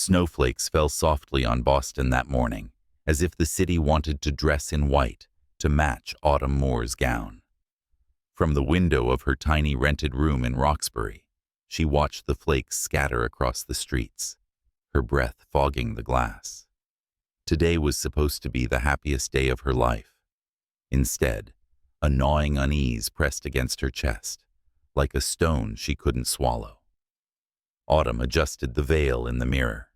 Snowflakes fell softly on Boston that morning, as if the city wanted to dress in white to match Autumn Moore's gown. From the window of her tiny rented room in Roxbury, she watched the flakes scatter across the streets, her breath fogging the glass. Today was supposed to be the happiest day of her life. Instead, a gnawing unease pressed against her chest, like a stone she couldn't swallow. Autumn adjusted the veil in the mirror.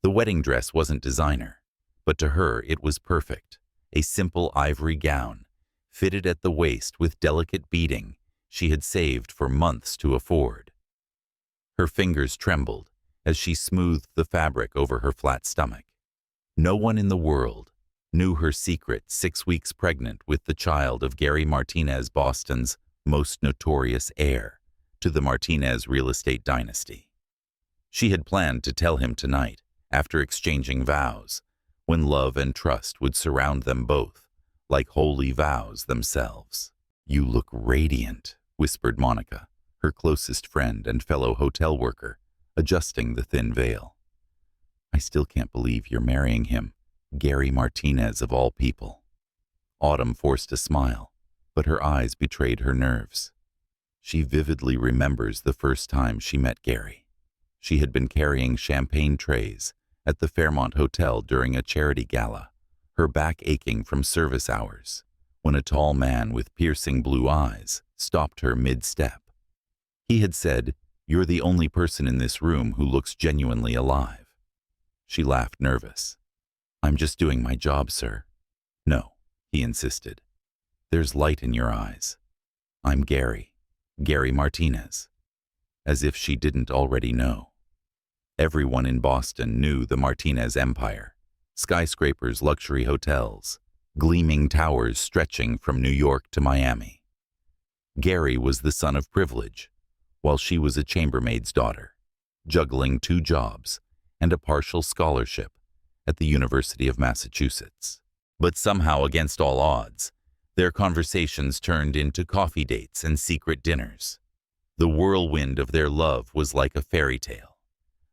The wedding dress wasn't designer, but to her it was perfect, a simple ivory gown, fitted at the waist with delicate beading she had saved for months to afford. Her fingers trembled as she smoothed the fabric over her flat stomach. No one in the world knew her secret, 6 weeks pregnant with the child of Gary Martinez, Boston's most notorious heir to the Martinez real estate dynasty. She had planned to tell him tonight, after exchanging vows, when love and trust would surround them both, like holy vows themselves. "You look radiant," whispered Monica, her closest friend and fellow hotel worker, adjusting the thin veil. "I still can't believe you're marrying him, Gary Martinez of all people." Autumn forced a smile, but her eyes betrayed her nerves. She vividly remembers the first time she met Gary. She had been carrying champagne trays at the Fairmont Hotel during a charity gala, her back aching from service hours, when a tall man with piercing blue eyes stopped her mid-step. He had said, "You're the only person in this room who looks genuinely alive." She laughed, nervous. "I'm just doing my job, sir." "No," he insisted. "There's light in your eyes. I'm Gary Martinez." As if she didn't already know. Everyone in Boston knew the Martinez Empire, skyscrapers, luxury hotels, gleaming towers stretching from New York to Miami. Gary was the son of privilege, while she was a chambermaid's daughter, juggling 2 jobs and a partial scholarship at the University of Massachusetts. But somehow, against all odds, their conversations turned into coffee dates and secret dinners. The whirlwind of their love was like a fairy tale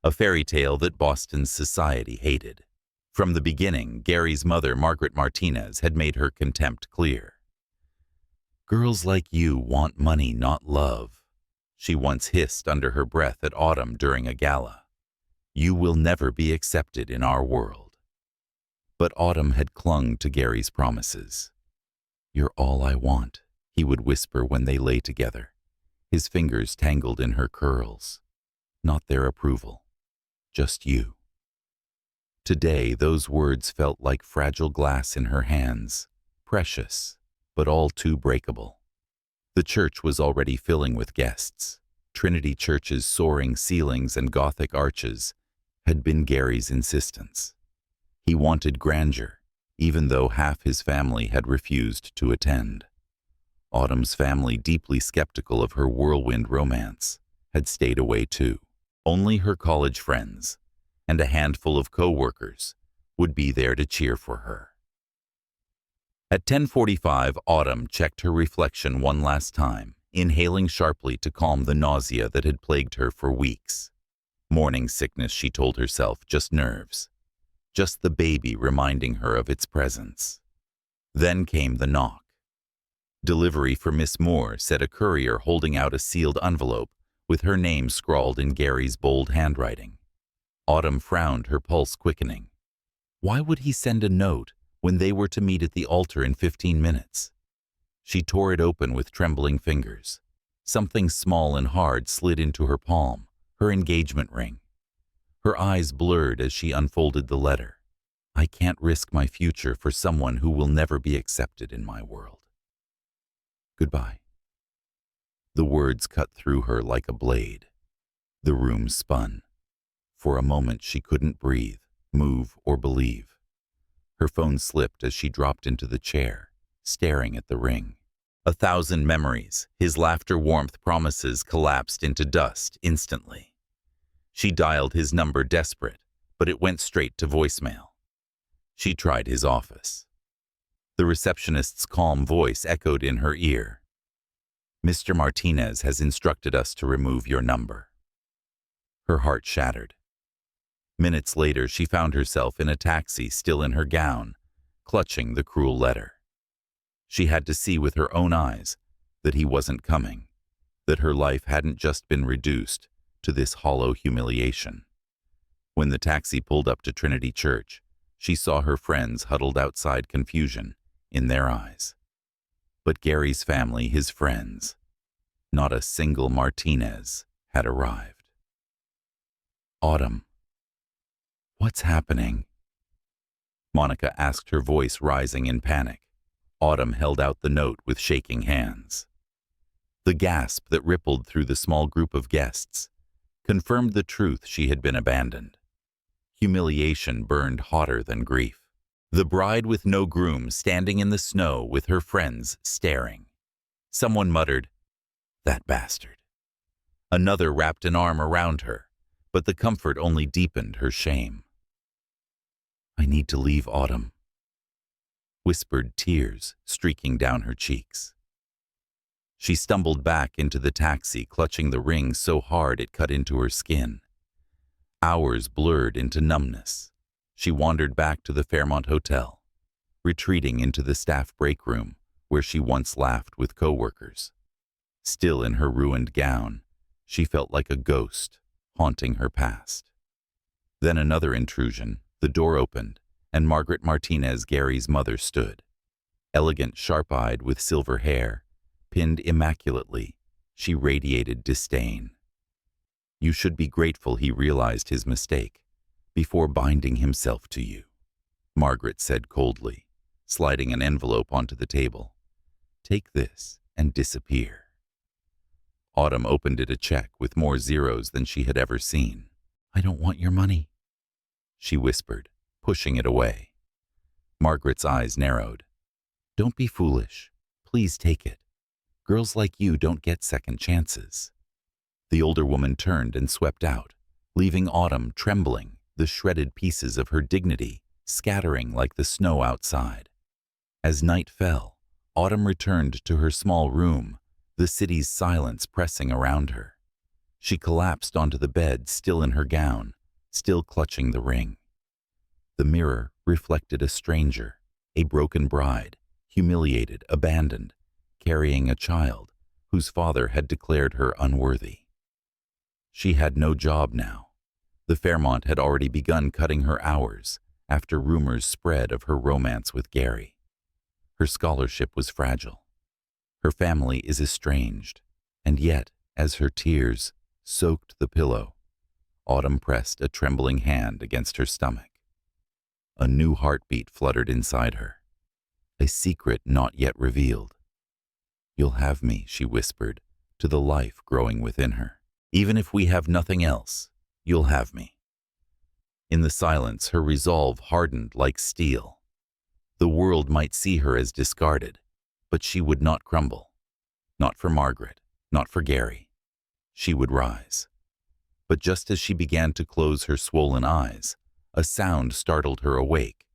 that Boston's society hated. From the beginning, Gary's mother, Margaret Martinez, had made her contempt clear. "Girls like you want money, not love," she once hissed under her breath at Autumn during a gala. "You will never be accepted in our world." But Autumn had clung to Gary's promises. "You're all I want," he would whisper when they lay together, his fingers tangled in her curls. "Not their approval, just you." Today, those words felt like fragile glass in her hands, precious, but all too breakable. The church was already filling with guests. Trinity Church's soaring ceilings and Gothic arches had been Gary's insistence. He wanted grandeur, even though half his family had refused to attend. Autumn's family, deeply skeptical of her whirlwind romance, had stayed away too. Only her college friends and a handful of co-workers would be there to cheer for her. At 10:45, Autumn checked her reflection one last time, inhaling sharply to calm the nausea that had plagued her for weeks. Morning sickness, she told herself, just nerves. Just the baby reminding her of its presence. Then came the knock. "Delivery for Miss Moore," said a courier holding out a sealed envelope with her name scrawled in Gary's bold handwriting. Autumn frowned, her pulse quickening. Why would he send a note when they were to meet at the altar in 15 minutes? She tore it open with trembling fingers. Something small and hard slid into her palm, her engagement ring. Her eyes blurred as she unfolded the letter. "I can't risk my future for someone who will never be accepted in my world. Goodbye." The words cut through her like a blade. The room spun. For a moment she couldn't breathe, move, or believe. Her phone slipped as she dropped into the chair, staring at the ring. 1,000 memories, his laughter, warmth, promises collapsed into dust instantly. She dialed his number, desperate, but it went straight to voicemail. She tried his office. The receptionist's calm voice echoed in her ear. "Mr. Martinez has instructed us to remove your number." Her heart shattered. Minutes later, she found herself in a taxi, still in her gown, clutching the cruel letter. She had to see with her own eyes that he wasn't coming, that her life hadn't just been reduced to this hollow humiliation. When the taxi pulled up to Trinity Church, she saw her friends huddled outside, confusion in their eyes. But Gary's family, his friends, not a single Martinez had arrived. Autumn. What's happening? Monica asked, her voice rising in panic. Autumn held out the note with shaking hands. The gasp that rippled through the small group of guests confirmed the truth: she had been abandoned. Humiliation burned hotter than grief. The bride with no groom, standing in the snow with her friends staring. Someone muttered, "That bastard." Another wrapped an arm around her, but the comfort only deepened her shame. "I need to leave, Autumn," whispered, tears streaking down her cheeks. She stumbled back into the taxi, clutching the ring so hard it cut into her skin. Hours blurred into numbness. She wandered back to the Fairmont Hotel, retreating into the staff break room where she once laughed with coworkers. Still in her ruined gown, she felt like a ghost haunting her past. Then another intrusion. The door opened, and Margaret Martinez, Gary's mother, stood. Elegant, sharp-eyed, with silver hair, pinned immaculately, she radiated disdain. "You should be grateful he realized his mistake before binding himself to you," Margaret said coldly, sliding an envelope onto the table. "Take this and disappear." Autumn opened it, a check with more zeros than she had ever seen. "I don't want your money," she whispered, pushing it away. Margaret's eyes narrowed. "Don't be foolish. Please take it. Girls like you don't get second chances." The older woman turned and swept out, leaving Autumn trembling, the shredded pieces of her dignity scattering like the snow outside. As night fell, Autumn returned to her small room, the city's silence pressing around her. She collapsed onto the bed, still in her gown, still clutching the ring. The mirror reflected a stranger, a broken bride, humiliated, abandoned, carrying a child whose father had declared her unworthy. She had no job now. The Fairmont had already begun cutting her hours after rumors spread of her romance with Gary. Her scholarship was fragile. Her family is estranged, and yet, as her tears soaked the pillow, Autumn pressed a trembling hand against her stomach. A new heartbeat fluttered inside her, a secret not yet revealed. "You'll have me," she whispered to the life growing within her. "Even if we have nothing else, you'll have me." In the silence, her resolve hardened like steel. The world might see her as discarded, but she would not crumble. Not for Margaret, not for Gary. She would rise. But just as she began to close her swollen eyes, a sound startled her awake,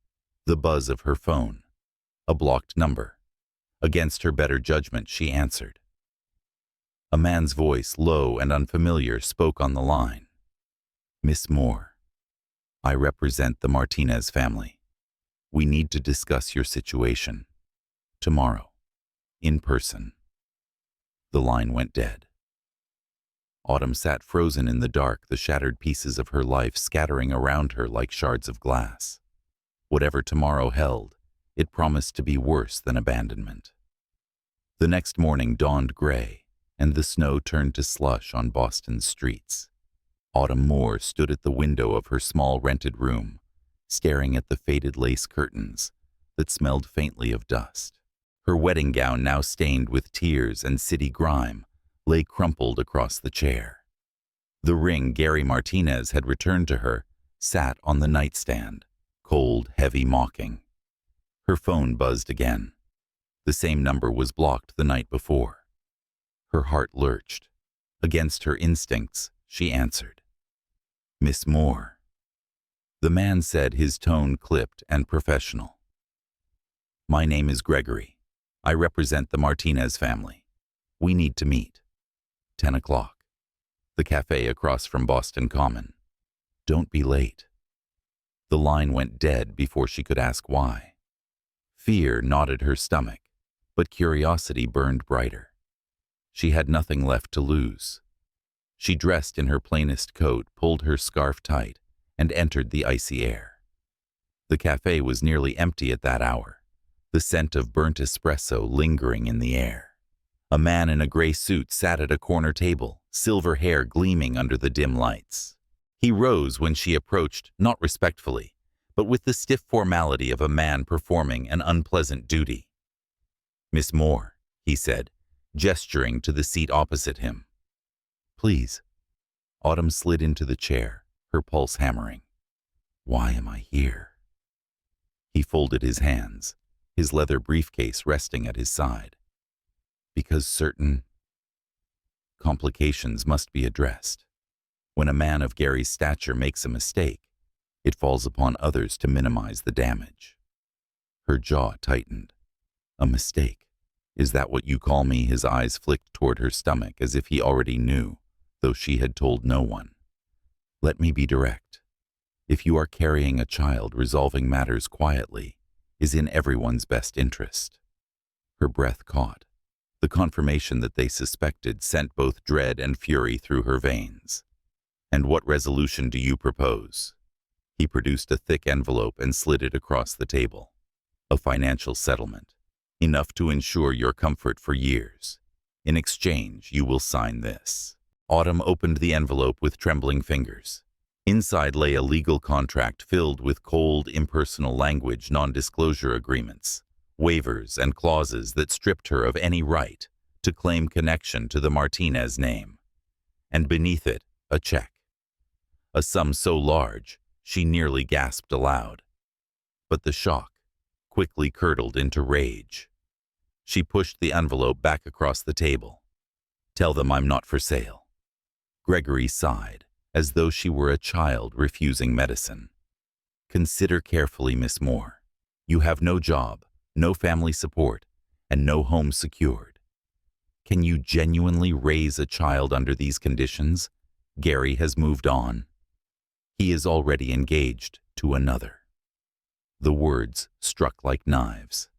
the buzz of her phone. A blocked number. Against her better judgment, she answered. A man's voice, low and unfamiliar, spoke on the line. "Miss Moore, I represent the Martinez family. We need to discuss your situation. Tomorrow. In person." The line went dead. Autumn sat frozen in the dark, the shattered pieces of her life scattering around her like shards of glass. Whatever tomorrow held, it promised to be worse than abandonment. The next morning dawned gray, and the snow turned to slush on Boston's streets. Autumn Moore stood at the window of her small rented room, staring at the faded lace curtains that smelled faintly of dust. Her wedding gown, now stained with tears and city grime, lay crumpled across the chair. The ring Gary Martinez had returned to her sat on the nightstand, cold, heavy, mocking. Her phone buzzed again. The same number was blocked the night before. Her heart lurched. Against her instincts, she answered. "Miss Moore." The man said, his tone clipped and professional. "My name is Gregory. I represent the Martinez family. We need to meet. 10 o'clock. The cafe across from Boston Common. Don't be late." The line went dead before she could ask why. Fear knotted her stomach, but curiosity burned brighter. She had nothing left to lose. She dressed in her plainest coat, pulled her scarf tight, and entered the icy air. The cafe was nearly empty at that hour, the scent of burnt espresso lingering in the air. A man in a gray suit sat at a corner table, silver hair gleaming under the dim lights. He rose when she approached, not respectfully, but with the stiff formality of a man performing an unpleasant duty. "Miss Moore," he said, gesturing to the seat opposite him. "Please." Autumn slid into the chair, her pulse hammering. "Why am I here?" He folded his hands, his leather briefcase resting at his side. "Because certain complications must be addressed. When a man of Gary's stature makes a mistake, it falls upon others to minimize the damage." Her jaw tightened. "A mistake? Is that what you call me?" His eyes flicked toward her stomach as if he already knew, though she had told no one. "Let me be direct. If you are carrying a child, resolving matters quietly is in everyone's best interest." Her breath caught. The confirmation that they suspected sent both dread and fury through her veins. "And what resolution do you propose?" He produced a thick envelope and slid it across the table. "A financial settlement, enough to ensure your comfort for years. In exchange, you will sign this." Autumn opened the envelope with trembling fingers. Inside lay a legal contract filled with cold, impersonal language, non-disclosure agreements, waivers, and clauses that stripped her of any right to claim connection to the Martinez name. And beneath it, a check. A sum so large, she nearly gasped aloud. But the shock quickly curdled into rage. She pushed the envelope back across the table. "Tell them I'm not for sale." Gregory sighed, as though she were a child refusing medicine. "Consider carefully, Miss Moore. You have no job, no family support, and no home secured. Can you genuinely raise a child under these conditions? Gary has moved on. He is already engaged to another." The words struck like knives.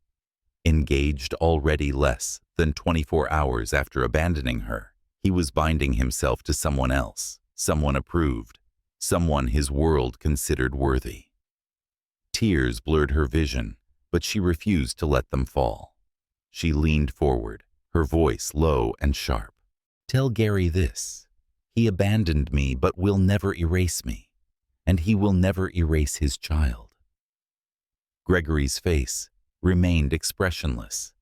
Engaged already less than 24 hours after abandoning her, he was binding himself to someone else, someone approved, someone his world considered worthy. Tears blurred her vision, but she refused to let them fall. She leaned forward, her voice low and sharp. "Tell Gary this. He abandoned me but will never erase me, and he will never erase his child." Gregory's face remained expressionless,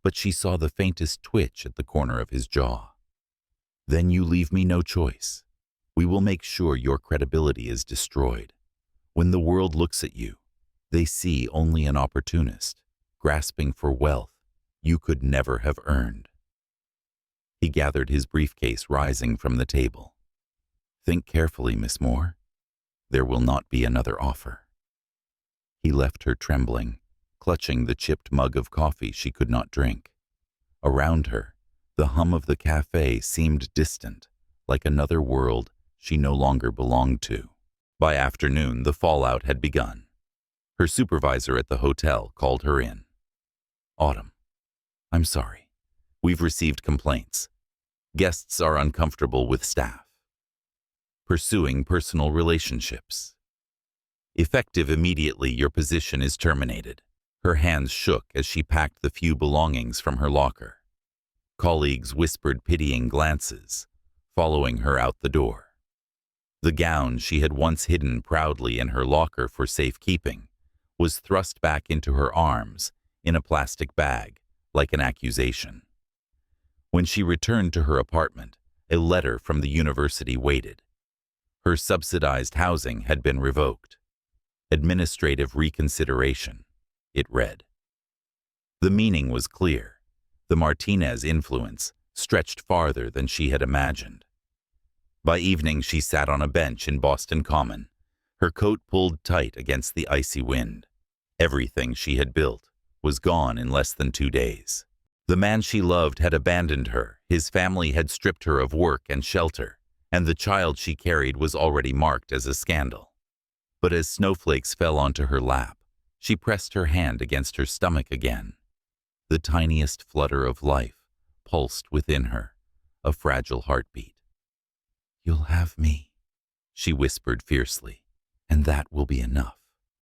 but she saw the faintest twitch at the corner of his jaw. "Then you leave me no choice. We will make sure your credibility is destroyed. When the world looks at you, they see only an opportunist, grasping for wealth you could never have earned." He gathered his briefcase, rising from the table. "Think carefully, Miss Moore. There will not be another offer." He left her trembling, clutching the chipped mug of coffee she could not drink. Around her, the hum of the cafe seemed distant, like another world she no longer belonged to. By afternoon, the fallout had begun. Her supervisor at the hotel called her in. "Autumn, I'm sorry. We've received complaints. Guests are uncomfortable with staff. Pursuing personal relationships. Effective immediately, your position is terminated." Her hands shook as she packed the few belongings from her locker. Colleagues whispered pitying glances, following her out the door. The gown she had once hidden proudly in her locker for safekeeping was thrust back into her arms in a plastic bag, like an accusation. When she returned to her apartment, a letter from the university waited. Her subsidized housing had been revoked. Administrative reconsideration, it read. The meaning was clear. The Martinez influence stretched farther than she had imagined. By evening, she sat on a bench in Boston Common, her coat pulled tight against the icy wind. Everything she had built was gone in less than 2 days. The man she loved had abandoned her, his family had stripped her of work and shelter, and the child she carried was already marked as a scandal. But as snowflakes fell onto her lap, she pressed her hand against her stomach again. The tiniest flutter of life pulsed within her, a fragile heartbeat. "You'll have me," she whispered fiercely, "and that will be enough."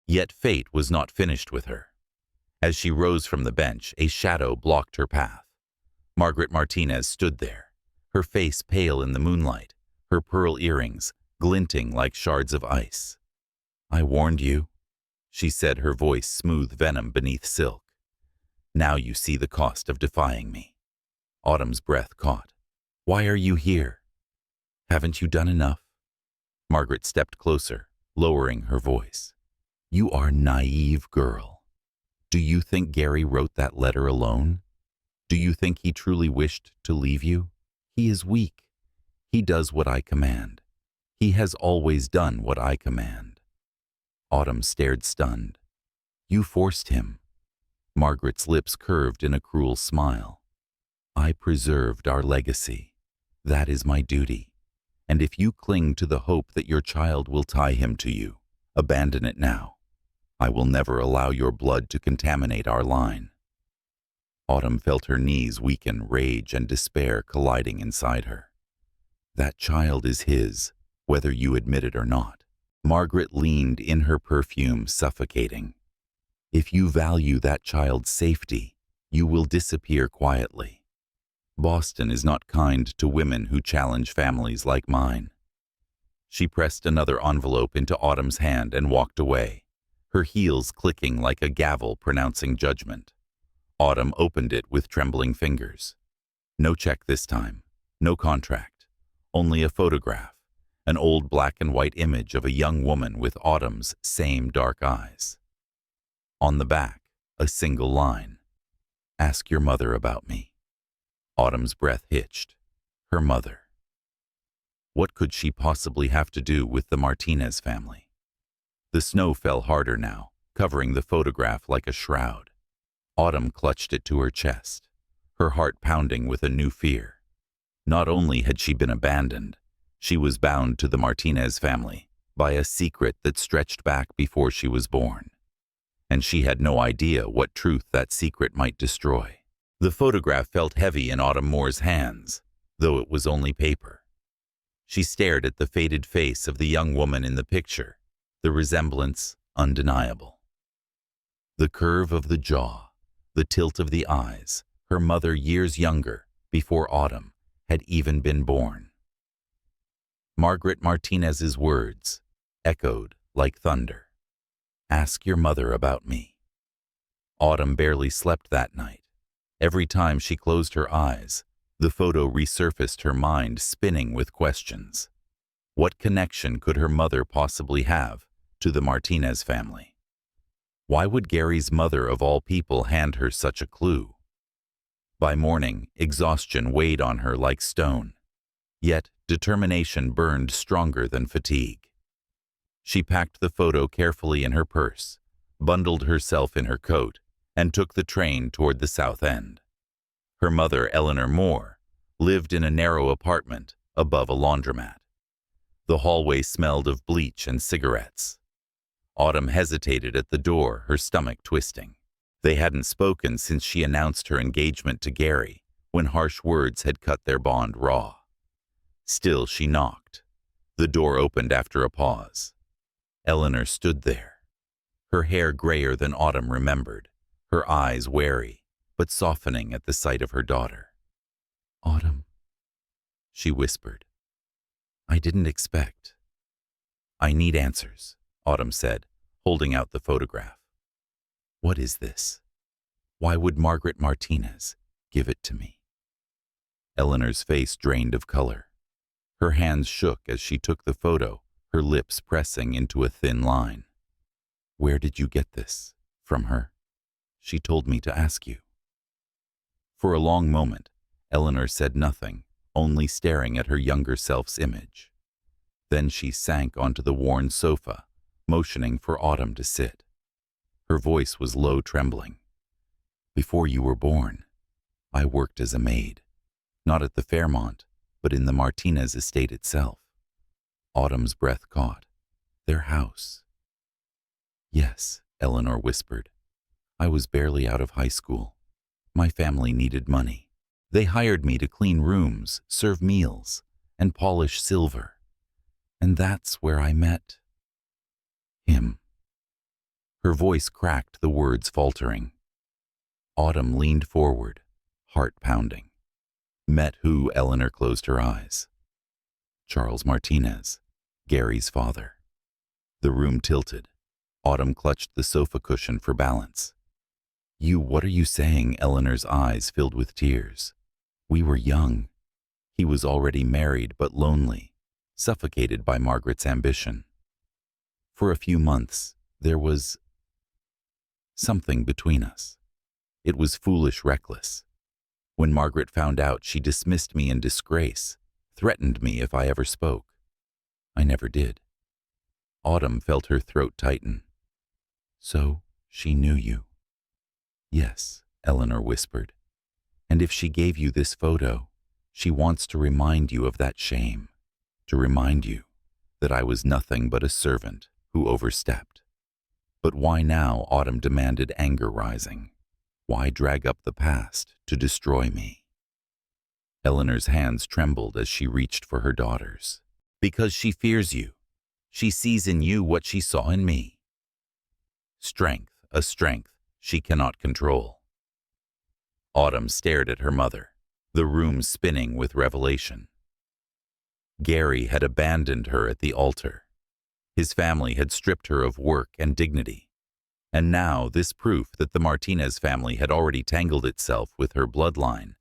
Yet fate was not finished with her. As she rose from the bench, a shadow blocked her path. Margaret Martinez stood there, her face pale in the moonlight, her pearl earrings glinting like shards of ice. "I warned you," she said, her voice smooth venom beneath silk. "Now you see the cost of defying me." Autumn's breath caught. "Why are you here? Haven't you done enough?" Margaret stepped closer, lowering her voice. "You are a naive girl. Do you think Gary wrote that letter alone? Do you think he truly wished to leave you? He is weak. He does what I command. He has always done what I command." Autumn stared stunned. "You forced him." Margaret's lips curved in a cruel smile. "I preserved our legacy. That is my duty. And if you cling to the hope that your child will tie him to you, abandon it now. I will never allow your blood to contaminate our line." Autumn felt her knees weaken, rage and despair colliding inside her. "That child is his, whether you admit it or not." Margaret leaned in, her perfume suffocating. "If you value that child's safety, you will disappear quietly. Boston is not kind to women who challenge families like mine." She pressed another envelope into Autumn's hand and walked away, her heels clicking like a gavel pronouncing judgment. Autumn opened it with trembling fingers. No check this time, no contract, only a photograph, an old black and white image of a young woman with Autumn's same dark eyes. On the back, a single line: "Ask your mother about me." Autumn's breath hitched. Her mother. What could she possibly have to do with the Martinez family? The snow fell harder now, covering the photograph like a shroud. Autumn clutched it to her chest, her heart pounding with a new fear. Not only had she been abandoned, she was bound to the Martinez family by a secret that stretched back before she was born. And she had no idea what truth that secret might destroy. The photograph felt heavy in Autumn Moore's hands, though it was only paper. She stared at the faded face of the young woman in the picture, the resemblance undeniable. The curve of the jaw, the tilt of the eyes, her mother years younger, before Autumn had even been born. Margaret Martinez's words echoed like thunder. "Ask your mother about me." Autumn barely slept that night. Every time she closed her eyes, the photo resurfaced her mind, spinning with questions. What connection could her mother possibly have to the Martinez family? Why would Gary's mother of all people hand her such a clue? By morning, exhaustion weighed on her like stone. Yet determination burned stronger than fatigue. She packed the photo carefully in her purse, bundled herself in her coat, and took the train toward the South End. Her mother, Eleanor Moore, lived in a narrow apartment above a laundromat. The hallway smelled of bleach and cigarettes. Autumn hesitated at the door, her stomach twisting. They hadn't spoken since she announced her engagement to Gary, when harsh words had cut their bond raw. Still, she knocked. The door opened after a pause. Eleanor stood there, her hair grayer than Autumn remembered, her eyes wary, but softening at the sight of her daughter. "Autumn," she whispered. "I didn't expect." "I need answers," Autumn said, holding out the photograph. "What is this? Why would Margaret Martinez give it to me?" Eleanor's face drained of color. Her hands shook as she took the photo, her lips pressing into a thin line. "Where did you get this? From her? She told me to ask you." For a long moment, Eleanor said nothing, only staring at her younger self's image. Then she sank onto the worn sofa, motioning for Autumn to sit. Her voice was low, trembling. "Before you were born, I worked as a maid, not at the Fairmont, but in the Martinez estate itself." Autumn's breath caught. Their house, Yes, Eleanor whispered. I was barely out of high school. My family needed money. They hired me to clean rooms, serve meals, and polish silver. And that's where I met him. Her voice cracked, the words faltering. Autumn leaned forward, heart pounding. Met who? Eleanor closed her eyes. Charles Martinez, Gary's father. The room tilted. Autumn clutched the sofa cushion for balance. What are you saying? Eleanor's eyes filled with tears. We were young. He was already married but lonely, suffocated by Margaret's ambition. For a few months, there was something between us. It was foolish, reckless. When Margaret found out, she dismissed me in disgrace, threatened me if I ever spoke. I never did. Autumn felt her throat tighten. So, she knew you. Yes, Eleanor whispered. And if she gave you this photo, she wants to remind you of that shame, to remind you that I was nothing but a servant who overstepped. But why now? Autumn demanded, anger rising. Why drag up the past to destroy me? Eleanor's hands trembled as she reached for her daughters. Because she fears you. She sees in you what she saw in me. Strength, a strength she cannot control. Autumn stared at her mother, the room spinning with revelation. Gary had abandoned her at the altar. His family had stripped her of work and dignity. And now this proof that the Martinez family had already tangled itself with her bloodline,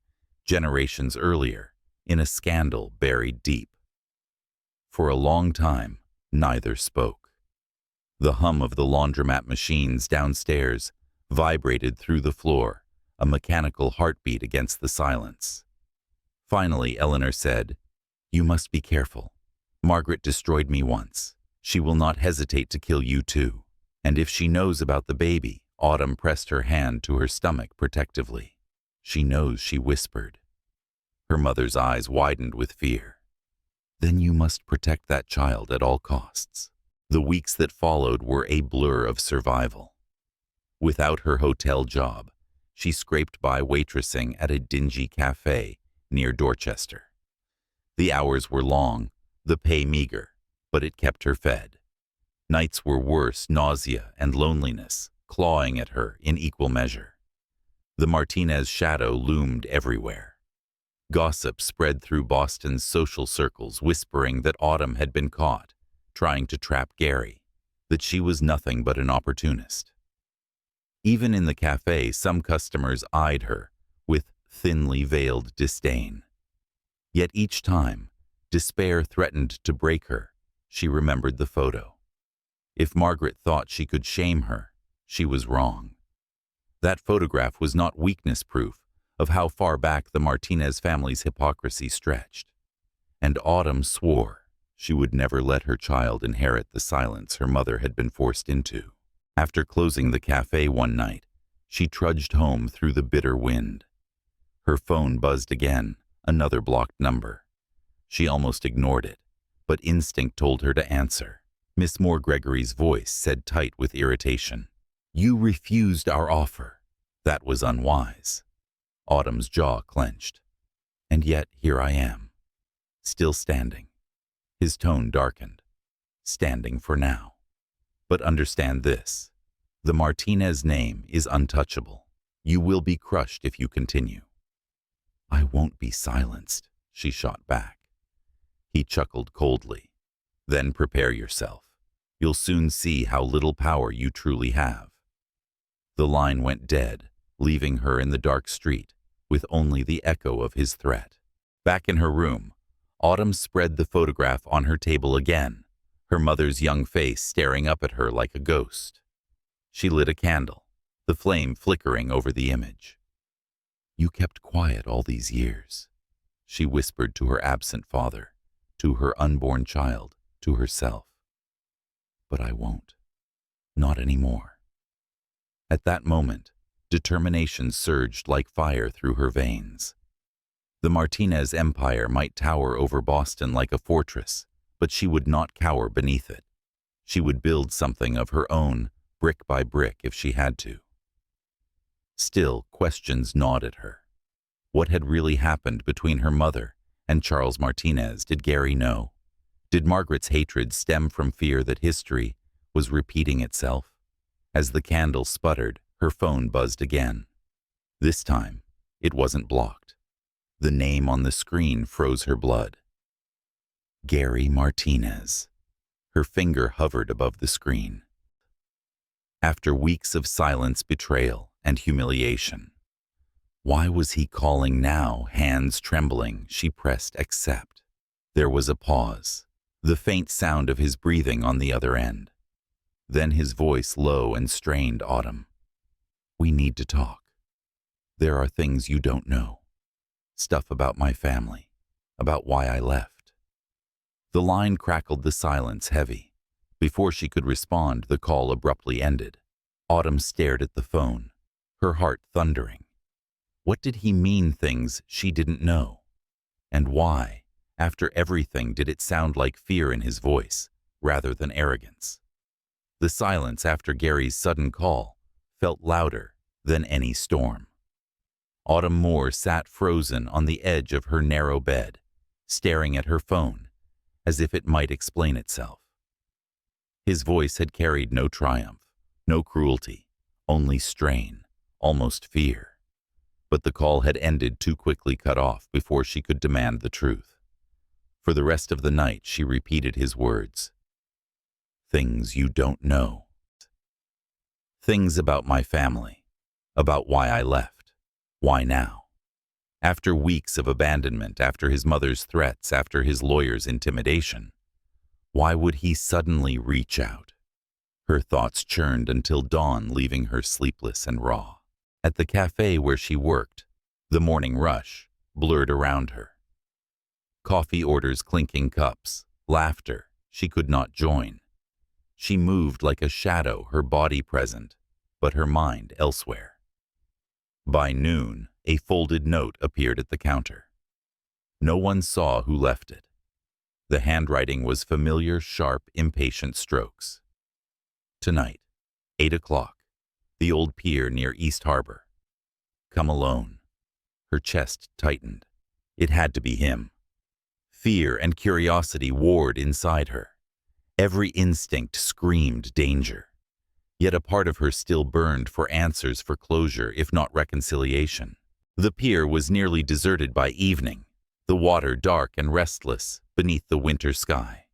generations earlier, in a scandal buried deep. For a long time, neither spoke. The hum of the laundromat machines downstairs vibrated through the floor, a mechanical heartbeat against the silence. Finally, Eleanor said, You must be careful. Margaret destroyed me once. She will not hesitate to kill you too. And if she knows about the baby, Autumn pressed her hand to her stomach protectively. She knows, she whispered. Her mother's eyes widened with fear. Then you must protect that child at all costs. The weeks that followed were a blur of survival. Without her hotel job, she scraped by waitressing at a dingy cafe near Dorchester. The hours were long, the pay meager, but it kept her fed. Nights were worse, nausea and loneliness clawing at her in equal measure. The Martinez shadow loomed everywhere. Gossip spread through Boston's social circles, whispering that Autumn had been caught, trying to trap Gary, that she was nothing but an opportunist. Even in the cafe, some customers eyed her with thinly veiled disdain. Yet each time, despair threatened to break her, she remembered the photo. If Margaret thought she could shame her, she was wrong. That photograph was not weakness proof of how far back the Martinez family's hypocrisy stretched. And Autumn swore she would never let her child inherit the silence her mother had been forced into. After closing the cafe one night, she trudged home through the bitter wind. Her phone buzzed again, another blocked number. She almost ignored it, but instinct told her to answer. Miss Moore Gregory's voice said, tight with irritation, You refused our offer. That was unwise. Autumn's jaw clenched. And yet here I am, still standing. His tone darkened. Standing for now. But understand this. The Martinez name is untouchable. You will be crushed if you continue. I won't be silenced, she shot back. He chuckled coldly. Then prepare yourself. You'll soon see how little power you truly have. The line went dead, leaving her in the dark street, with only the echo of his threat. Back in her room, Autumn spread the photograph on her table again, her mother's young face staring up at her like a ghost. She lit a candle, the flame flickering over the image. You kept quiet all these years, she whispered to her absent father, to her unborn child, to herself. But I won't. Not anymore. At that moment, determination surged like fire through her veins. The Martinez Empire might tower over Boston like a fortress, but she would not cower beneath it. She would build something of her own, brick by brick if she had to. Still, questions gnawed at her. What had really happened between her mother and Charles Martinez? Did Gary know? Did Margaret's hatred stem from fear that history was repeating itself? As the candle sputtered, her phone buzzed again. This time, it wasn't blocked. The name on the screen froze her blood. Gary Martinez. Her finger hovered above the screen. After weeks of silence, betrayal, and humiliation. Why was he calling now? Hands trembling, she pressed accept. There was a pause, the faint sound of his breathing on the other end. Then his voice low and strained. Autumn, we need to talk. There are things you don't know. Stuff about my family, about why I left. The line crackled, the silence heavy. Before she could respond, the call abruptly ended. Autumn stared at the phone, her heart thundering. What did he mean, things she didn't know? And why, after everything, did it sound like fear in his voice rather than arrogance? The silence after Gary's sudden call felt louder than any storm. Autumn Moore sat frozen on the edge of her narrow bed, staring at her phone as if it might explain itself. His voice had carried no triumph, no cruelty, only strain, almost fear. But the call had ended, too quickly cut off before she could demand the truth. For the rest of the night, she repeated his words. Things you don't know. Things about my family, about why I left, why now. After weeks of abandonment, after his mother's threats, after his lawyer's intimidation, why would he suddenly reach out? Her thoughts churned until dawn, leaving her sleepless and raw. At the cafe where she worked, the morning rush blurred around her. Coffee orders, clinking cups, laughter she could not join. She moved like a shadow, her body present, but her mind elsewhere. By noon, a folded note appeared at the counter. No one saw who left it. The handwriting was familiar, sharp, impatient strokes. Tonight, 8 o'clock, the old pier near East Harbor. Come alone. Her chest tightened. It had to be him. Fear and curiosity warred inside her. Every instinct screamed danger. Yet a part of her still burned for answers, for closure, if not reconciliation. The pier was nearly deserted by evening, the water dark and restless beneath the winter sky.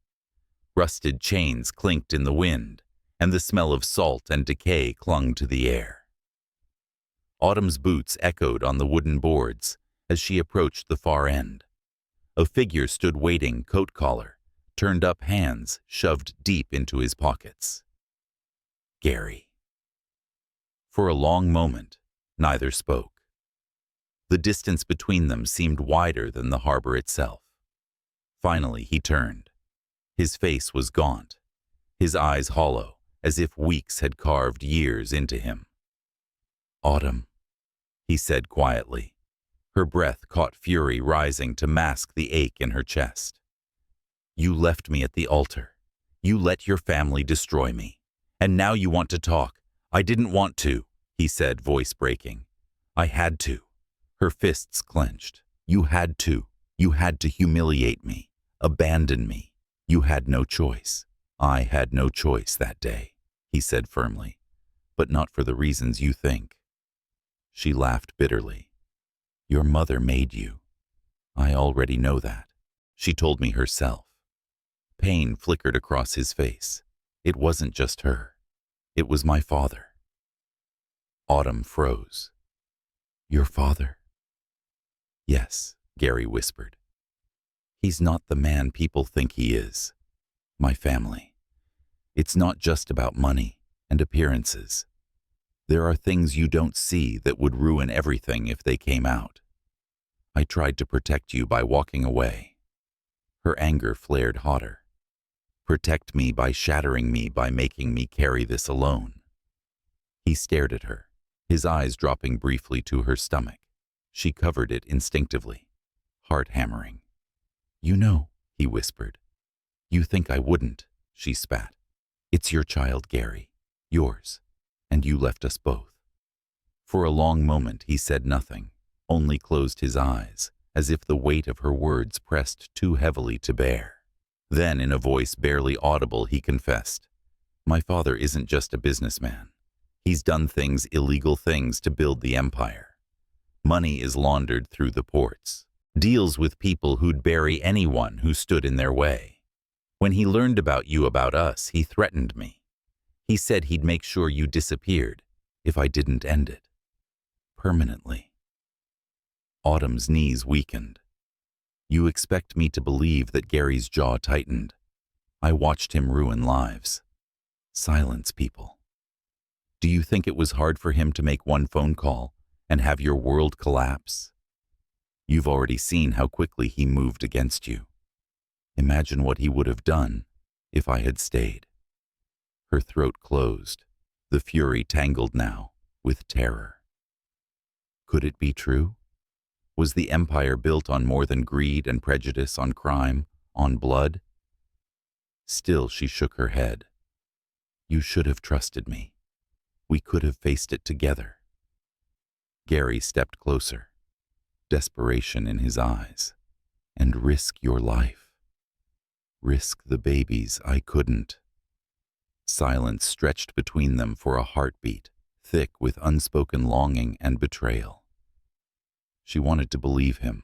Rusted chains clinked in the wind, and the smell of salt and decay clung to the air. Autumn's boots echoed on the wooden boards as she approached the far end. A figure stood waiting, coat collar turned up, hands shoved deep into his pockets. Gary. For a long moment, neither spoke. The distance between them seemed wider than the harbor itself. Finally, he turned. His face was gaunt, his eyes hollow, as if weeks had carved years into him. Autumn, he said quietly. Her breath caught fury rising to mask the ache in her chest. You left me at the altar. You let your family destroy me. And now you want to talk. I didn't want to, he said, voice breaking. I had to. Her fists clenched. You had to. You had to humiliate me, abandon me. You had no choice. I had no choice that day, he said firmly, but not for the reasons you think. She laughed bitterly. Your mother made you. I already know that. She told me herself. Pain flickered across his face. It wasn't just her. It was my father. Autumn froze. Your father? Yes, Gary whispered. He's not the man people think he is. My family. It's not just about money and appearances. There are things you don't see that would ruin everything if they came out. I tried to protect you by walking away. Her anger flared hotter. Protect me by shattering me, by making me carry this alone. He stared at her, his eyes dropping briefly to her stomach. She covered it instinctively, heart hammering. You know, he whispered. You think I wouldn't, she spat. It's your child, Gary. Yours. And you left us both. For a long moment he said nothing, only closed his eyes, as if the weight of her words pressed too heavily to bear. Then, in a voice barely audible, he confessed, "My father isn't just a businessman. He's done illegal things to build the empire. Money is laundered through the ports, deals with people who'd bury anyone who stood in their way. When he learned about us, he threatened me. He said he'd make sure you disappeared if I didn't end it. Permanently." Autumn's knees weakened. "You expect me to believe that?" Gary's jaw tightened. "I watched him ruin lives. Silence people. Do you think it was hard for him to make one phone call and have your world collapse? You've already seen how quickly he moved against you. Imagine what he would have done if I had stayed." Her throat closed, the fury tangled now with terror. Could it be true? Was the empire built on more than greed and prejudice, on crime, on blood? Still, she shook her head. "You should have trusted me. We could have faced it together." Gary stepped closer, desperation in his eyes. "And risk your life. Risk the babies. I couldn't." Silence stretched between them for a heartbeat, thick with unspoken longing and betrayal. She wanted to believe him.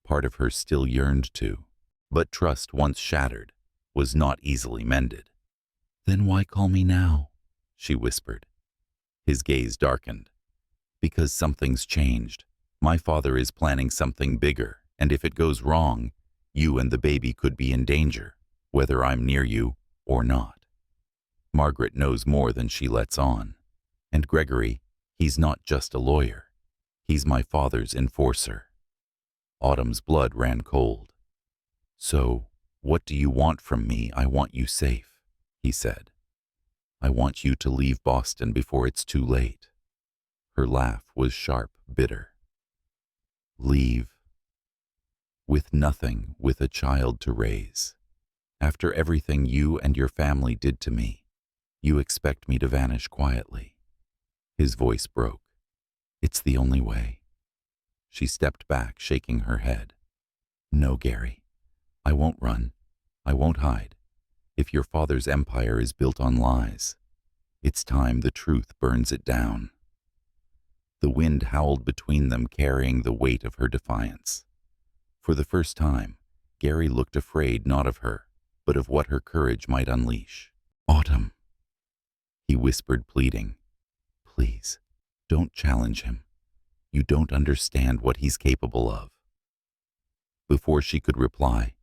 Part of her still yearned to, but trust once shattered was not easily mended. "Then why call me now?" she whispered. His gaze darkened. "Because something's changed. My father is planning something bigger, and if it goes wrong, you and the baby could be in danger, whether I'm near you or not. Margaret knows more than she lets on. And Gregory, he's not just a lawyer. He's my father's enforcer." Autumn's blood ran cold. "So, what do you want from me?" "I want you safe," he said. "I want you to leave Boston before it's too late." Her laugh was sharp, bitter. "Leave? With nothing, with a child to raise. After everything you and your family did to me, you expect me to vanish quietly?" His voice broke. "It's the only way." She stepped back, shaking her head. "No, Gary. I won't run. I won't hide. If your father's empire is built on lies, it's time the truth burns it down." The wind howled between them, carrying the weight of her defiance. For the first time, Gary looked afraid not of her, but of what her courage might unleash. "Autumn," he whispered, pleading. "Please. Don't challenge him. You don't understand what he's capable of." Before she could reply,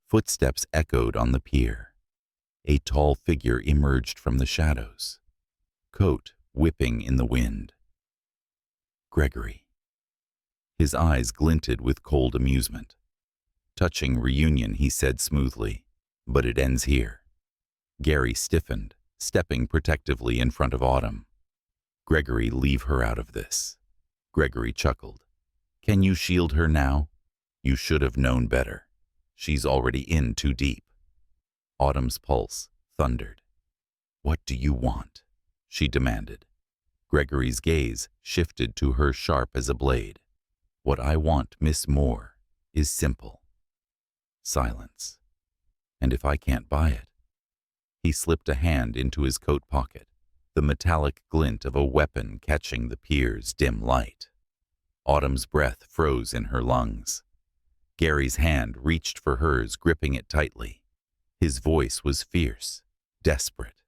footsteps echoed on the pier. A tall figure emerged from the shadows, coat whipping in the wind. Gregory. His eyes glinted with cold amusement. "Touching reunion," he said smoothly, "but it ends here." Gary stiffened, stepping protectively in front of Autumn. "Gregory, leave her out of this." Gregory chuckled. "Can you shield her now? You should have known better. She's already in too deep." Autumn's pulse thundered. "What do you want?" she demanded. Gregory's gaze shifted to her, sharp as a blade. "What I want, Miss Moore, is simple. Silence. And if I can't buy it?" He slipped a hand into his coat pocket, the metallic glint of a weapon catching the pier's dim light. Autumn's breath froze in her lungs. Gary's hand reached for hers, gripping it tightly. His voice was fierce, desperate.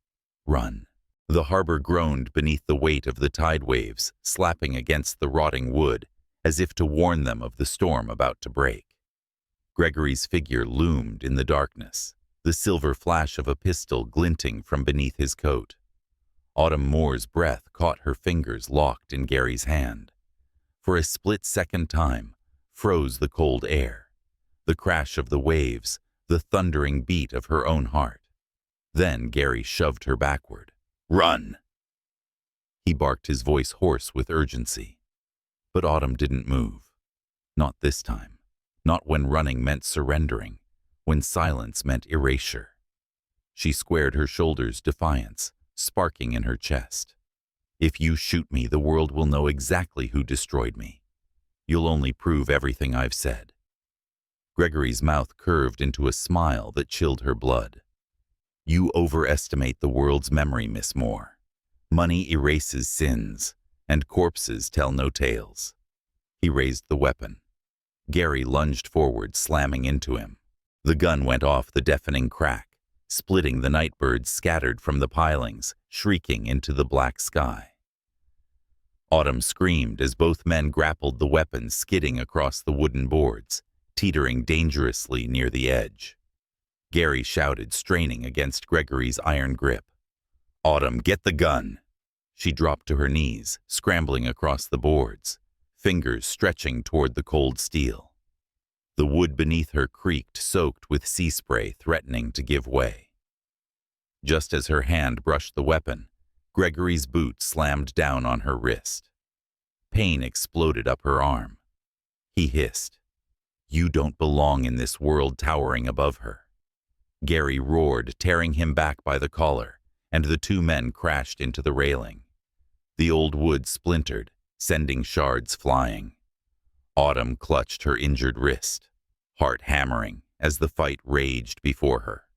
"Run." The harbor groaned beneath the weight of the tide waves, slapping against the rotting wood, as if to warn them of the storm about to break. Gregory's figure loomed in the darkness, the silver flash of a pistol glinting from beneath his coat. Autumn Moore's breath caught her fingers locked in Gary's hand. For a split-second time, froze the cold air, the crash of the waves, the thundering beat of her own heart. Then Gary shoved her backward. "Run!" He barked, his voice hoarse with urgency. But Autumn didn't move. Not this time. Not when running meant surrendering, when silence meant erasure. She squared her shoulders, defiance, sparking in her chest. "If you shoot me, the world will know exactly who destroyed me. You'll only prove everything I've said." Gregory's mouth curved into a smile that chilled her blood. "You overestimate the world's memory, Miss Moore. Money erases sins, and corpses tell no tales." He raised the weapon. Gary lunged forward, slamming into him. The gun went off, the deafening crack, splitting the night birds scattered from the pilings, shrieking into the black sky. Autumn screamed as both men grappled the weapon, skidding across the wooden boards, teetering dangerously near the edge. Gary shouted, straining against Gregory's iron grip. "Autumn, get the gun!" She dropped to her knees, scrambling across the boards, fingers stretching toward the cold steel. The wood beneath her creaked, soaked with sea spray, threatening to give way. Just as her hand brushed the weapon, Gregory's boot slammed down on her wrist. Pain exploded up her arm. He hissed, "You don't belong in this world," towering above her. Gary roared, tearing him back by the collar, and the two men crashed into the railing. The old wood splintered, sending shards flying. Autumn clutched her injured wrist, heart hammering as the fight raged before her.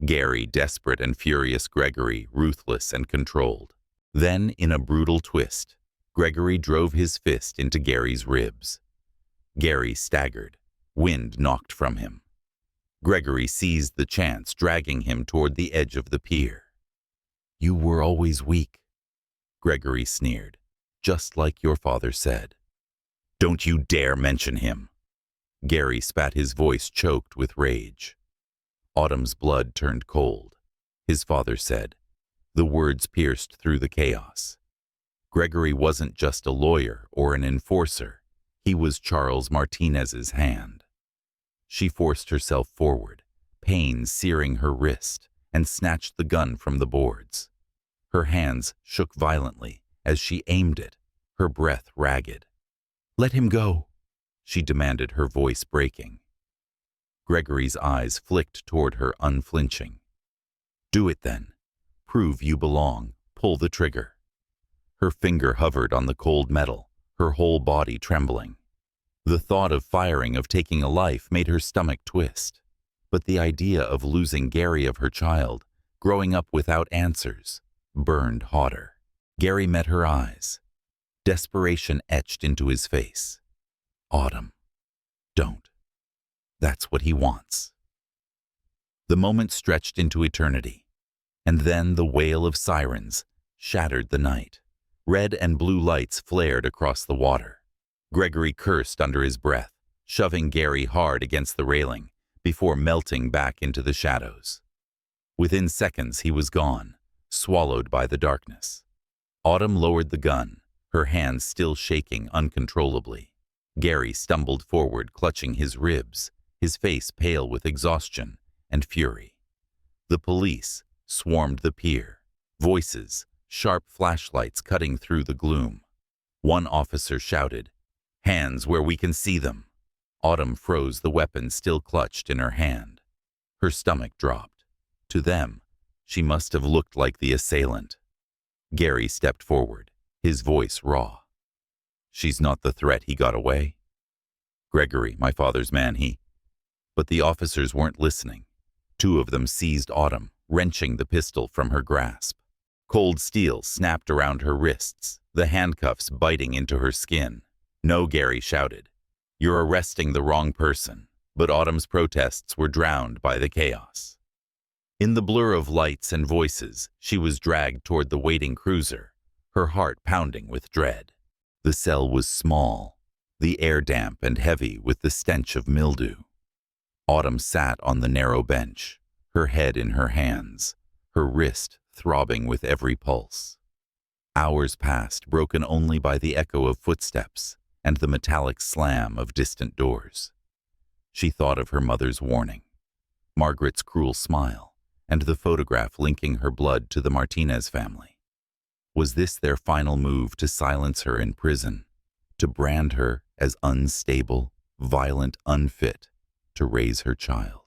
Gary, desperate and furious, Gregory, ruthless and controlled. Then, in a brutal twist, Gregory drove his fist into Gary's ribs. Gary staggered, wind knocked from him. Gregory seized the chance, dragging him toward the edge of the pier. "You were always weak," Gregory sneered, "just like your father said." "Don't you dare mention him!" Gary spat, his voice choked with rage. Autumn's blood turned cold. His father said. The words pierced through the chaos. Gregory wasn't just a lawyer or an enforcer. He was Charles Martinez's hand. She forced herself forward, pain searing her wrist, and snatched the gun from the boards. Her hands shook violently as she aimed it, her breath ragged. "Let him go," she demanded, her voice breaking. Gregory's eyes flicked toward her, unflinching. "Do it then. Prove you belong. Pull the trigger." Her finger hovered on the cold metal, her whole body trembling. The thought of firing, of taking a life, made her stomach twist. But the idea of losing Gary, of her child, growing up without answers, burned hotter. Gary met her eyes. Desperation etched into his face. "Autumn, don't. That's what he wants." The moment stretched into eternity, and then the wail of sirens shattered the night. Red and blue lights flared across the water. Gregory cursed under his breath, shoving Gary hard against the railing before melting back into the shadows. Within seconds he was gone, swallowed by the darkness. Autumn lowered the gun, her hands still shaking uncontrollably. Gary stumbled forward, clutching his ribs, his face pale with exhaustion and fury. The police swarmed the pier, voices, sharp flashlights cutting through the gloom. One officer shouted, "Hands where we can see them." Autumn froze, the weapon still clutched in her hand. Her stomach dropped. To them, she must have looked like the assailant. Gary stepped forward, his voice raw. "She's not the threat. He got away." "Gregory, my father's man, he—" But the officers weren't listening. Two of them seized Autumn, wrenching the pistol from her grasp. Cold steel snapped around her wrists, the handcuffs biting into her skin. "No," Gary shouted. "You're arresting the wrong person." But Autumn's protests were drowned by the chaos. In the blur of lights and voices, she was dragged toward the waiting cruiser, her heart pounding with dread. The cell was small, the air damp and heavy with the stench of mildew. Autumn sat on the narrow bench, her head in her hands, her wrist throbbing with every pulse. Hours passed, broken only by the echo of footsteps and the metallic slam of distant doors. She thought of her mother's warning, Margaret's cruel smile, and the photograph linking her blood to the Martinez family. Was this their final move to silence her in prison, to brand her as unstable, violent, unfit to raise her child?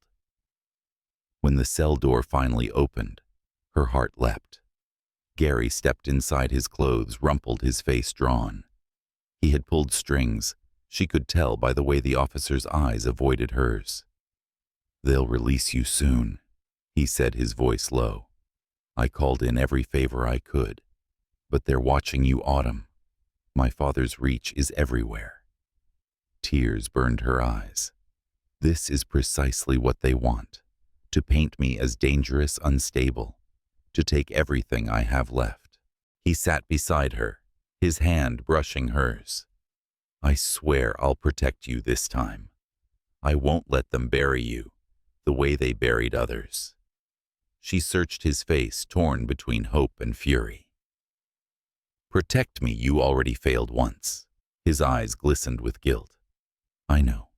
When the cell door finally opened, her heart leapt. Gary stepped inside his clothes, rumpled, his face drawn. He had pulled strings. She could tell by the way the officer's eyes avoided hers. "They'll release you soon," he said, his voice low. "I called in every favor I could. But they're watching you, Autumn. My father's reach is everywhere." Tears burned her eyes. "This is precisely what they want. To paint me as dangerous, unstable. To take everything I have left." He sat beside her, his hand brushing hers. "I swear I'll protect you this time. I won't let them bury you the way they buried others." She searched his face, torn between hope and fury. "Protect me, you already failed once." His eyes glistened with guilt. "I know,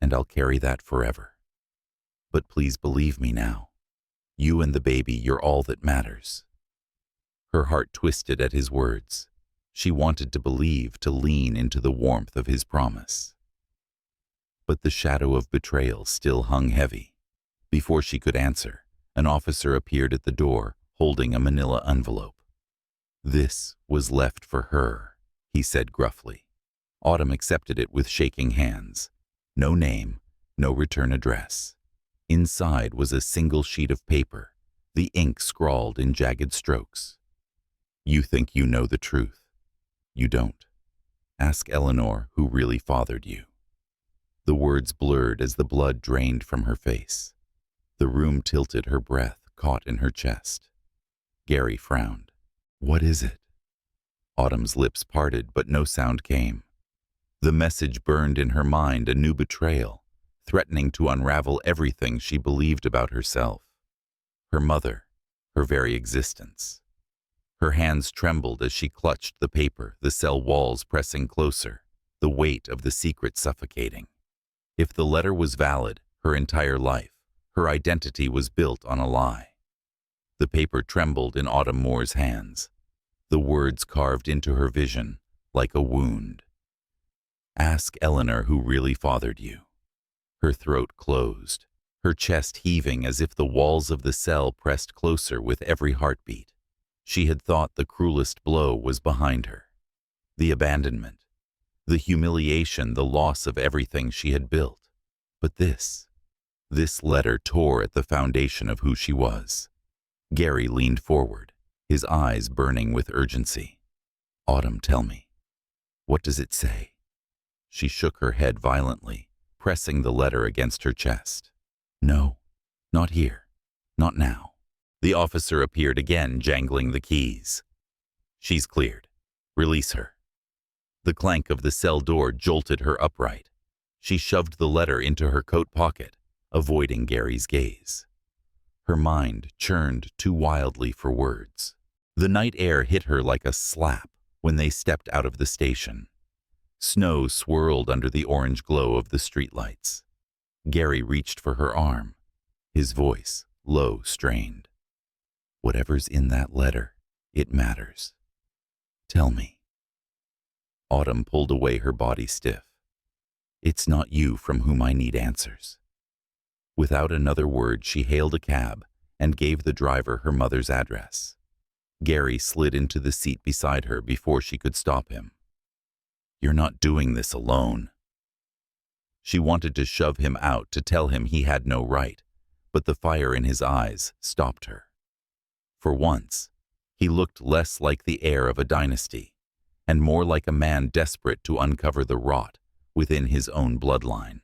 and I'll carry that forever. But please believe me now. You and the baby, you're all that matters." Her heart twisted at his words. She wanted to believe, to lean into the warmth of his promise. But the shadow of betrayal still hung heavy. Before she could answer, an officer appeared at the door, holding a manila envelope. "This was left for her," he said gruffly. Autumn accepted it with shaking hands. No name, no return address. Inside was a single sheet of paper, the ink scrawled in jagged strokes. "You think you know the truth. You don't. Ask Eleanor who really fathered you." The words blurred as the blood drained from her face. The room tilted, her breath caught in her chest. Gary frowned. "What is it?" Autumn's lips parted, but no sound came. The message burned in her mind, a new betrayal, threatening to unravel everything she believed about herself. Her mother, her very existence. Her hands trembled as she clutched the paper, the cell walls pressing closer, the weight of the secret suffocating. If the letter was valid, her entire life, her identity was built on a lie. The paper trembled in Autumn Moore's hands, the words carved into her vision like a wound. "Ask Eleanor who really fathered you." Her throat closed, her chest heaving as if the walls of the cell pressed closer with every heartbeat. She had thought the cruelest blow was behind her. The abandonment, the humiliation, the loss of everything she had built. But this letter tore at the foundation of who she was. Gary leaned forward, his eyes burning with urgency. "Autumn, tell me. What does it say?" She shook her head violently, pressing the letter against her chest. "No, not here, not now." The officer appeared again, jangling the keys. "She's cleared. Release her." The clank of the cell door jolted her upright. She shoved the letter into her coat pocket, avoiding Gary's gaze. Her mind churned too wildly for words. The night air hit her like a slap when they stepped out of the station. Snow swirled under the orange glow of the streetlights. Gary reached for her arm, his voice low, strained. "Whatever's in that letter, it matters. Tell me." Autumn pulled away, her body stiff. "It's not you from whom I need answers." Without another word, she hailed a cab and gave the driver her mother's address. Gary slid into the seat beside her before she could stop him. "You're not doing this alone." She wanted to shove him out, to tell him he had no right, but the fire in his eyes stopped her. For once, he looked less like the heir of a dynasty, and more like a man desperate to uncover the rot within his own bloodline.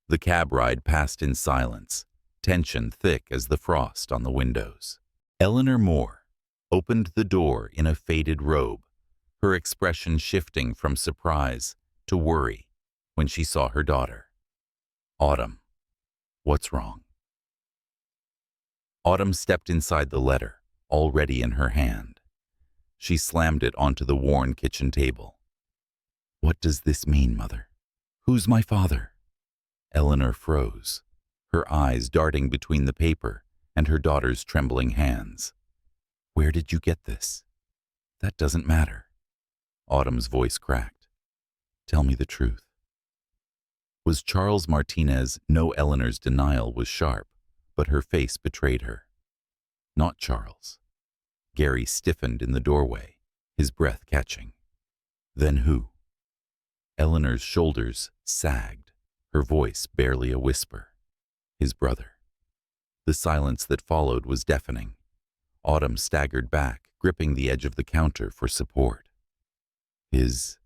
The cab ride passed in silence, tension thick as the frost on the windows. Eleanor Moore opened the door in a faded robe, her expression shifting from surprise to worry when she saw her daughter. "Autumn, what's wrong?" Autumn stepped inside the letter, already in her hand. She slammed it onto the worn kitchen table. "What does this mean, Mother? Who's my father?" Eleanor froze, her eyes darting between the paper and her daughter's trembling hands. "Where did you get this?" "That doesn't matter." Autumn's voice cracked. "Tell me the truth." Was Charles Martinez? No, Eleanor's denial was sharp, but her face betrayed her. "Not Charles. Gary stiffened in the doorway, his breath catching. Then who? Eleanor's shoulders sagged, her voice barely a whisper. His brother. The silence that followed was deafening. Autumn staggered back, gripping the edge of the counter for support. His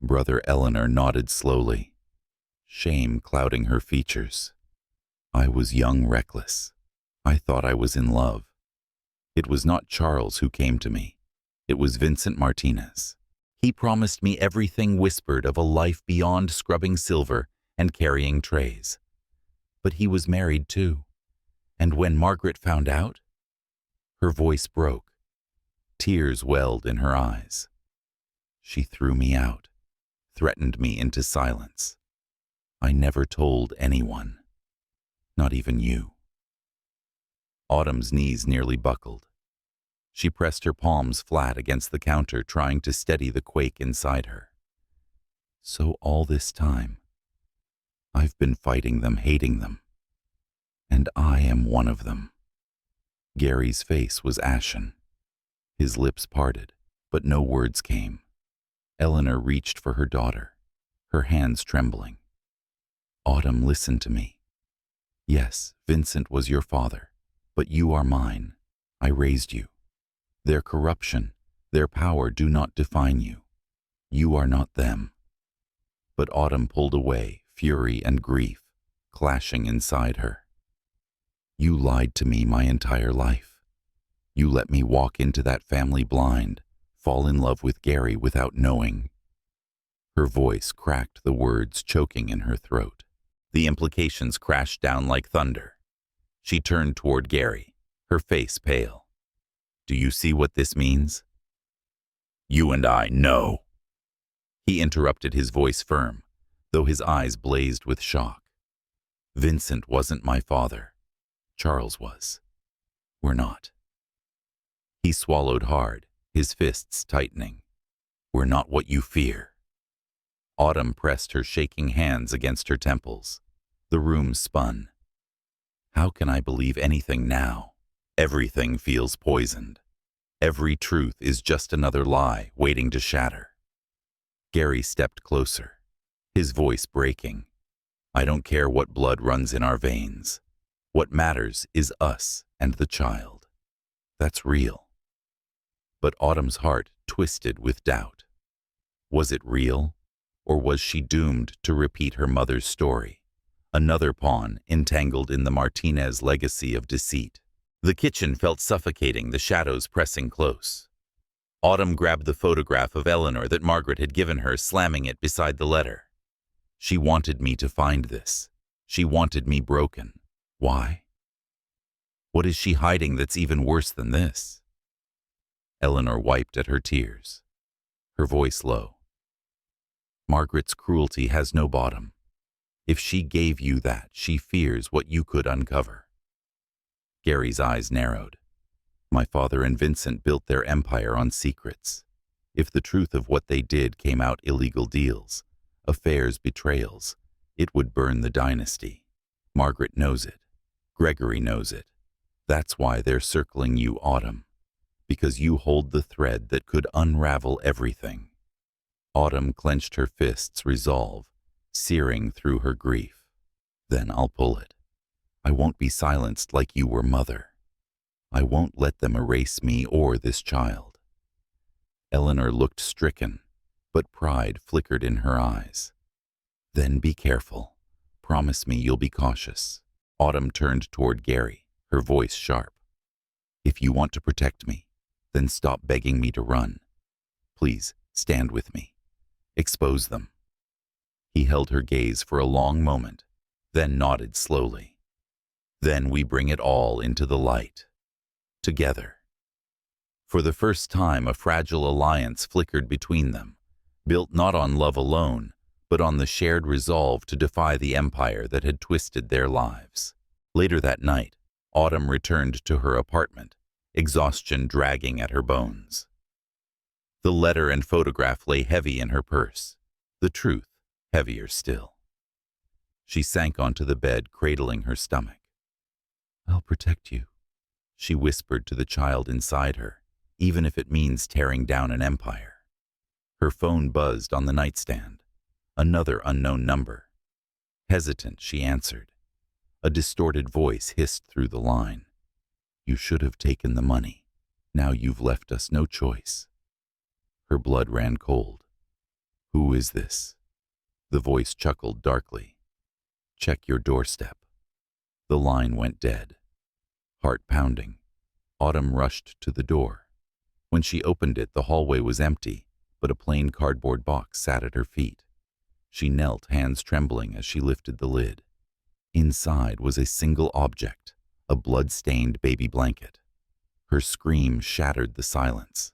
brother. Eleanor nodded slowly, shame clouding her features. I was young, reckless. I thought I was in love. It was not Charles who came to me. It was Vincent Martinez. He promised me everything, whispered of a life beyond scrubbing silver and carrying trays. But he was married too. And when Margaret found out, her voice broke. Tears welled in her eyes. She threw me out, threatened me into silence. I never told anyone, not even you. Autumn's knees nearly buckled. She pressed her palms flat against the counter, trying to steady the quake inside her. So all this time, I've been fighting them, hating them. And I am one of them. Gary's face was ashen. His lips parted, but no words came. Eleanor reached for her daughter, her hands trembling. Autumn, listen to me. Yes, Vincent was your father, but you are mine. I raised you. Their corruption, their power do not define you. You are not them. But Autumn pulled away, fury and grief clashing inside her. You lied to me my entire life. You let me walk into that family blind, fall in love with Gary without knowing. Her voice cracked, the words choking in her throat. The implications crashed down like thunder. She turned toward Gary, her face pale. Do you see what this means? You and I know. He interrupted, his voice firm, though his eyes blazed with shock. Vincent wasn't my father. Charles was. We're not. He swallowed hard, his fists tightening. We're not what you fear. Autumn pressed her shaking hands against her temples. The room spun. How can I believe anything now? Everything feels poisoned. Every truth is just another lie waiting to shatter. Gary stepped closer, his voice breaking. I don't care what blood runs in our veins. What matters is us and the child. That's real. But Autumn's heart twisted with doubt. Was it real, or was she doomed to repeat her mother's story? Another pawn entangled in the Martinez legacy of deceit. The kitchen felt suffocating, the shadows pressing close. Autumn grabbed the photograph of Eleanor that Margaret had given her, slamming it beside the letter. She wanted me to find this. She wanted me broken. Why? What is she hiding that's even worse than this? Eleanor wiped at her tears, her voice low. Margaret's cruelty has no bottom. If she gave you that, she fears what you could uncover. Gary's eyes narrowed. My father and Vincent built their empire on secrets. If the truth of what they did came out, illegal deals, affairs, betrayals, it would burn the dynasty. Margaret knows it. Gregory knows it. That's why they're circling you, Autumn, because you hold the thread that could unravel everything. Autumn clenched her fists, resolve searing through her grief. Then I'll pull it. I won't be silenced like you were, Mother. I won't let them erase me or this child. Eleanor looked stricken, but pride flickered in her eyes. Then be careful. Promise me you'll be cautious. Autumn turned toward Gary, her voice sharp. If you want to protect me, then stop begging me to run. Please, stand with me. Expose them. He held her gaze for a long moment, then nodded slowly. Then we bring it all into the light. Together. For the first time, a fragile alliance flickered between them, built not on love alone, but on the shared resolve to defy the empire that had twisted their lives. Later that night, Autumn returned to her apartment, exhaustion dragging at her bones. The letter and photograph lay heavy in her purse, the truth heavier still. She sank onto the bed, cradling her stomach. I'll protect you. she whispered to the child inside her, even if it means tearing down an empire. Her phone buzzed on the nightstand. Another unknown number. Hesitant, she answered. A distorted voice hissed through the line. You should have taken the money. Now you've left us no choice. Her blood ran cold. Who is this? The voice chuckled darkly. Check your doorstep. The line went dead. Heart pounding. Autumn rushed to the door. When she opened it, the hallway was empty, but a plain cardboard box sat at her feet. She knelt, hands trembling as she lifted the lid. Inside was a single object, a blood-stained baby blanket. Her scream shattered the silence.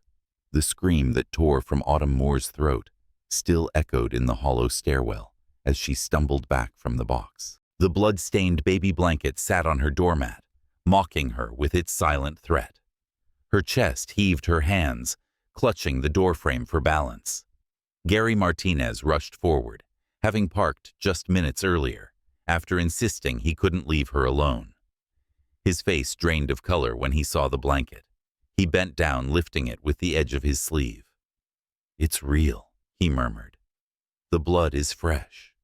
The scream that tore from Autumn Moore's throat still echoed in the hollow stairwell as she stumbled back from the box. The blood-stained baby blanket sat on her doormat, mocking her with its silent threat. Her chest heaved, her hands clutching the doorframe for balance. Gary Martinez rushed forward, having parked just minutes earlier, after insisting he couldn't leave her alone. His face drained of color when he saw the blanket. He bent down, lifting it with the edge of his sleeve. It's real, he murmured. The blood is fresh.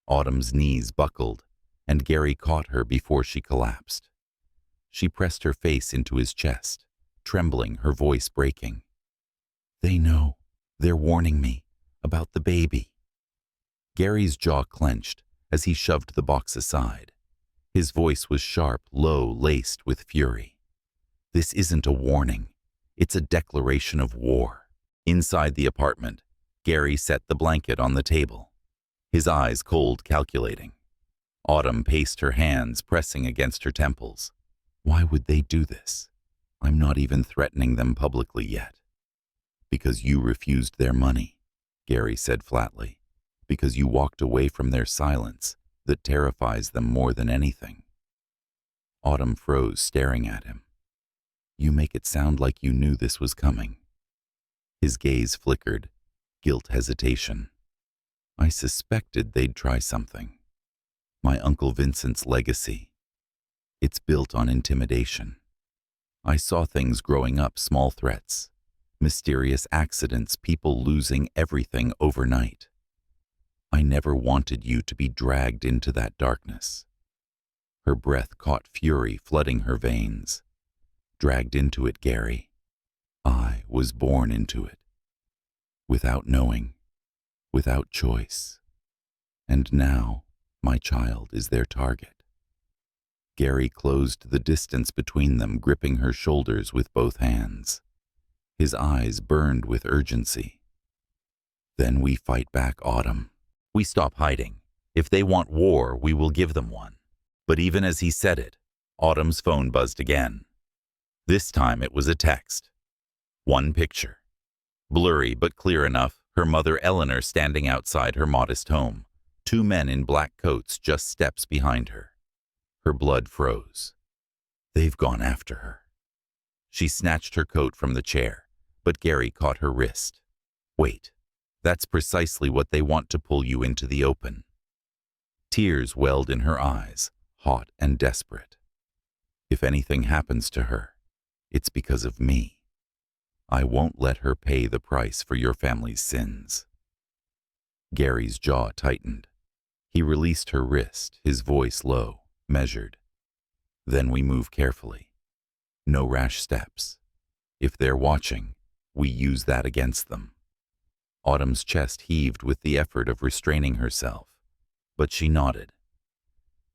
Autumn's knees buckled, and Gary caught her before she collapsed. She pressed her face into his chest, trembling, her voice breaking. They know. They're warning me about the baby. Gary's jaw clenched as he shoved the box aside. His voice was sharp, low, laced with fury. This isn't a warning. It's a declaration of war. Inside the apartment, Gary set the blanket on the table, his eyes cold, calculating. Autumn paced, her hands pressing against her temples. Why would they do this? I'm not even threatening them publicly yet. Because you refused their money, Gary said flatly. Because you walked away from their silence that terrifies them more than anything. Autumn froze, staring at him. You make it sound like you knew this was coming. His gaze flickered, guilt, hesitation. I suspected they'd try something. My Uncle Vincent's legacy. It's built on intimidation. I saw things growing up, small threats, mysterious accidents, people losing everything overnight. I never wanted you to be dragged into that darkness. Her breath caught fury flooding her veins. Dragged into it, Gary. I was born into it. Without knowing, without choice. And now, my child is their target. Gary closed the distance between them, gripping her shoulders with both hands. His eyes burned with urgency. Then we fight back, Autumn. We stop hiding. If they want war, we will give them one. But even as he said it, Autumn's phone buzzed again. This time it was a text. One picture. Blurry but clear enough, her mother Eleanor standing outside her modest home, 2 men in black coats just steps behind her. Her blood froze. They've gone after her. She snatched her coat from the chair, but Gary caught her wrist. Wait, that's precisely what they want, to pull you into the open. Tears welled in her eyes, hot and desperate. If anything happens to her, it's because of me. I won't let her pay the price for your family's sins. Gary's jaw tightened. He released her wrist, his voice low, measured. Then we move carefully. No rash steps. If they're watching, we use that against them. Autumn's chest heaved with the effort of restraining herself, but she nodded.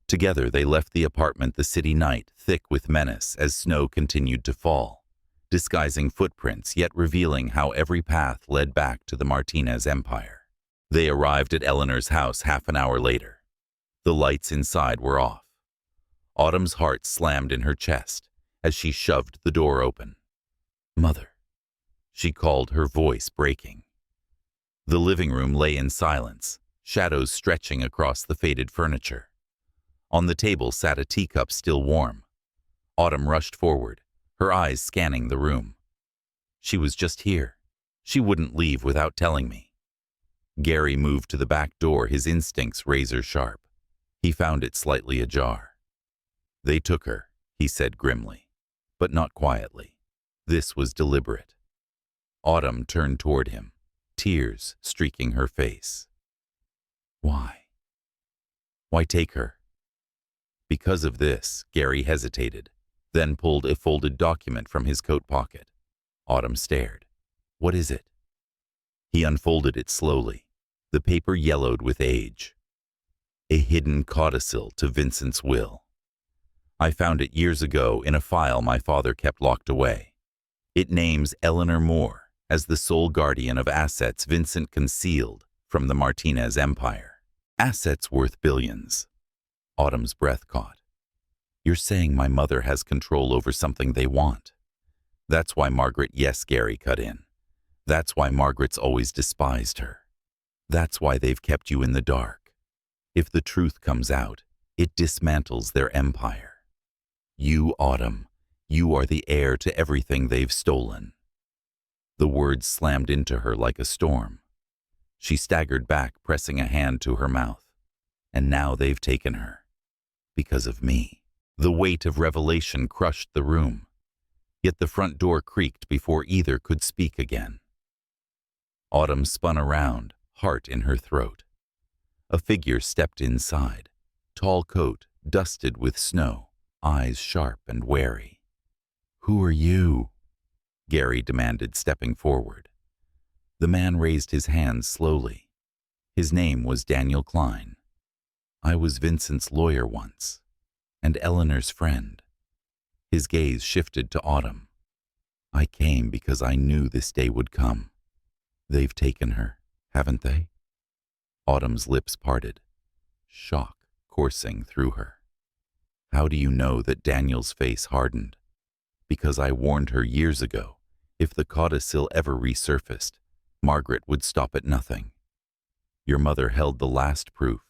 Together they left the apartment, the city night thick with menace as snow continued to fall, disguising footprints yet revealing how every path led back to the Martinez Empire. They arrived at Eleanor's house half an hour later. The lights inside were off. Autumn's heart slammed in her chest as she shoved the door open. Mother, she called, her voice breaking. The living room lay in silence, shadows stretching across the faded furniture. On the table sat a teacup still warm. Autumn rushed forward, her eyes scanning the room. She was just here. She wouldn't leave without telling me. Gary moved to the back door, his instincts razor sharp. He found it slightly ajar. They took her, he said grimly. but not quietly. This was deliberate. Autumn turned toward him, tears streaking her face. Why? Why take her? Because of this, Gary hesitated, then pulled a folded document from his coat pocket. Autumn stared. What is it? He unfolded it slowly. The paper yellowed with age. A hidden codicil to Vincent's will. I found it years ago in a file my father kept locked away. It names Eleanor Moore as the sole guardian of assets Vincent concealed from the Martinez Empire. Assets worth billions. Autumn's breath caught. You're saying my mother has control over something they want. That's why Margaret, yes, Gary cut in. That's why Margaret's always despised her. That's why they've kept you in the dark. If the truth comes out, it dismantles their empire. You, Autumn, you are the heir to everything they've stolen. The words slammed into her like a storm. She staggered back, pressing a hand to her mouth. And now they've taken her. Because of me. The weight of revelation crushed the room. Yet the front door creaked before either could speak again. Autumn spun around, heart in her throat. A figure stepped inside, tall coat dusted with snow, eyes sharp and wary. Who are you? Gary demanded, stepping forward. The man raised his hands slowly. His name was Daniel Klein. I was Vincent's lawyer once, and Eleanor's friend. His gaze shifted to Autumn. I came because I knew this day would come. They've taken her, haven't they? Autumn's lips parted, shock coursing through her. How do you know that Daniel's face hardened? Because I warned her years ago, if the codicil ever resurfaced, Margaret would stop at nothing. Your mother held the last proof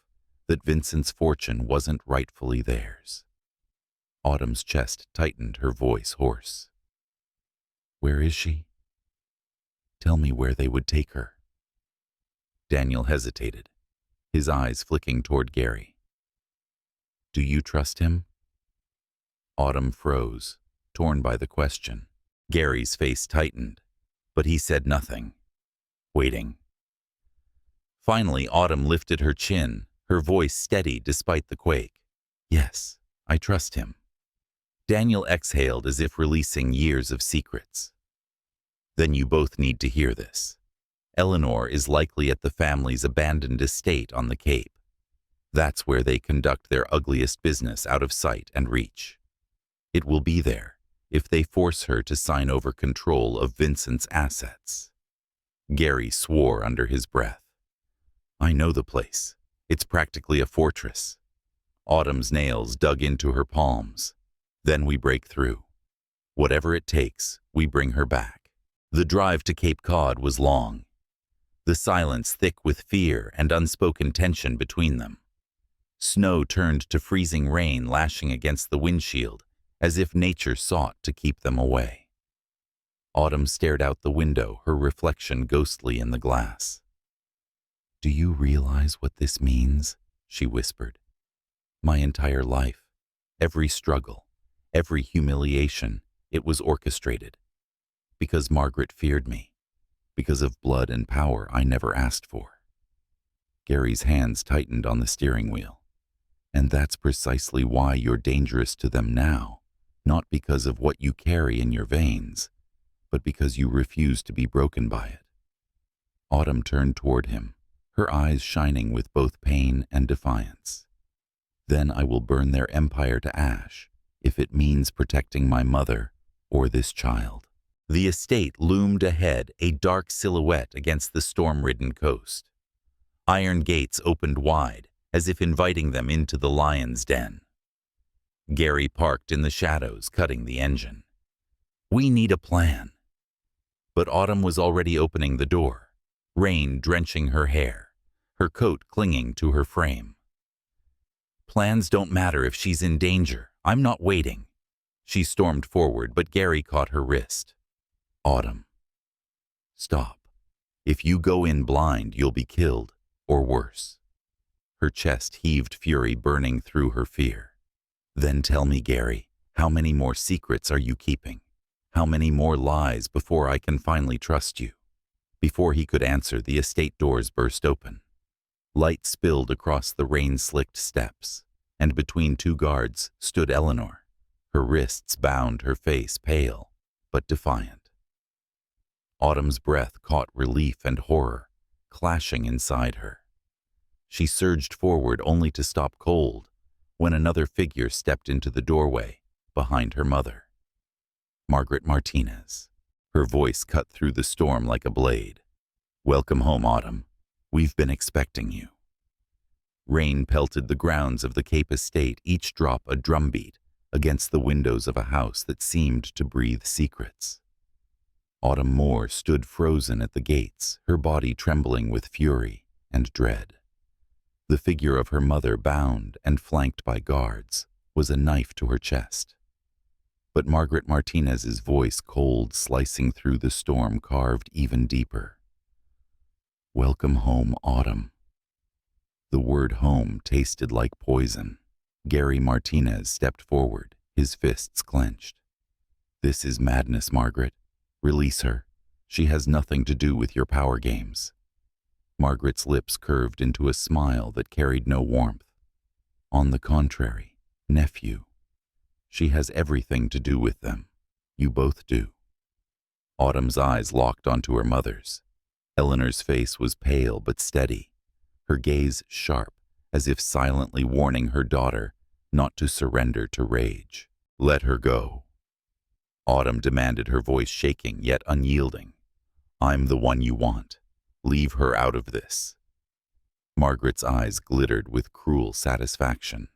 that Vincent's fortune wasn't rightfully theirs. Autumn's chest tightened, her voice hoarse. Where is she? Tell me where they would take her. Daniel hesitated, his eyes flicking toward Gary. Do you trust him? Autumn froze, torn by the question. Gary's face tightened, but he said nothing, waiting. Finally, Autumn lifted her chin, her voice steady despite the quake. Yes, I trust him. Daniel exhaled as if releasing years of secrets. Then you both need to hear this. Eleanor is likely at the family's abandoned estate on the Cape. That's where they conduct their ugliest business out of sight and reach. It will be there if they force her to sign over control of Vincent's assets. Gary swore under his breath. I know the place. It's practically a fortress. Autumn's nails dug into her palms. Then we break through. Whatever it takes, we bring her back. The drive to Cape Cod was long. The silence thick with fear and unspoken tension between them. Snow turned to freezing rain lashing against the windshield, as if nature sought to keep them away. Autumn stared out the window, her reflection ghostly in the glass. Do you realize what this means? She whispered. My entire life, every struggle, every humiliation, it was orchestrated. Because Margaret feared me. Because of blood and power I never asked for. Gary's hands tightened on the steering wheel. And that's precisely why you're dangerous to them now, not because of what you carry in your veins, but because you refuse to be broken by it. Autumn turned toward him, her eyes shining with both pain and defiance. Then I will burn their empire to ash, if it means protecting my mother or this child. The estate loomed ahead, a dark silhouette against the storm-ridden coast. Iron gates opened wide, as if inviting them into the lion's den. Gary parked in the shadows, cutting the engine. We need a plan. But Autumn was already opening the door, rain drenching her hair, her coat clinging to her frame. Plans don't matter if she's in danger. I'm not waiting. She stormed forward, but Gary caught her wrist. Autumn. Stop. If you go in blind, you'll be killed, or worse. Her chest heaved, fury burning through her fear. Then tell me, Gary, How many more secrets are you keeping? How many more lies before I can finally trust you?" Before he could answer, the estate doors burst open. Light spilled across the rain-slicked steps, and between two guards stood Eleanor, her wrists bound, her face pale but defiant. Autumn's breath caught relief and horror, clashing inside her. She surged forward only to stop cold when another figure stepped into the doorway behind her mother. Margaret Martinez. Her voice cut through the storm like a blade. "Welcome home, Autumn. We've been expecting you." Rain pelted the grounds of the Cape estate, each drop a drumbeat against the windows of a house that seemed to breathe secrets. Autumn Moore stood frozen at the gates, her body trembling with fury and dread. The figure of her mother, bound and flanked by guards, was a knife to her chest. But Margaret Martinez's voice, cold, slicing through the storm, carved even deeper. "Welcome home, Autumn." The word home tasted like poison. Gary Martinez stepped forward, his fists clenched. "This is madness, Margaret. Release her. She has nothing to do with your power games." Margaret's lips curved into a smile that carried no warmth. "On the contrary, nephew. She has everything to do with them. You both do." Autumn's eyes locked onto her mother's. Eleanor's face was pale but steady, her gaze sharp, as if silently warning her daughter not to surrender to rage. "Let her go." Autumn demanded, her voice shaking yet unyielding. "I'm the one you want. Leave her out of this." Margaret's eyes glittered with cruel satisfaction.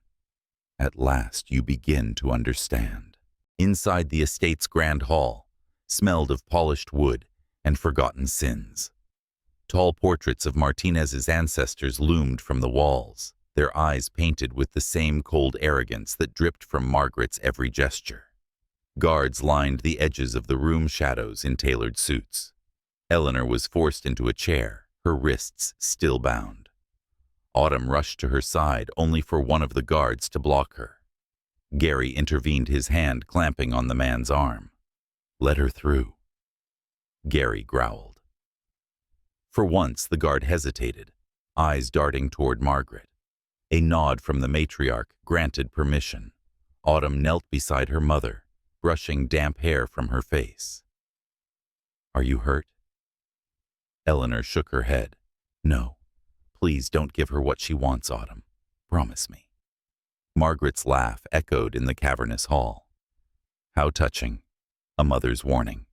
"At last you begin to understand." Inside the estate's grand hall smelled of polished wood and forgotten sins. Tall portraits of Martinez's ancestors loomed from the walls, their eyes painted with the same cold arrogance that dripped from Margaret's every gesture. Guards lined the edges of the room, shadows in tailored suits. Eleanor was forced into a chair, her wrists still bound. Autumn rushed to her side, only for one of the guards to block her. Gary intervened, his hand clamping on the man's arm. "Let her through." Gary growled. For once, the guard hesitated, eyes darting toward Margaret. A nod from the matriarch granted permission. Autumn knelt beside her mother, brushing damp hair from her face. "Are you hurt?" Eleanor shook her head. "No. Please don't give her what she wants, Autumn. Promise me." Margaret's laugh echoed in the cavernous hall. "How touching. A mother's warning.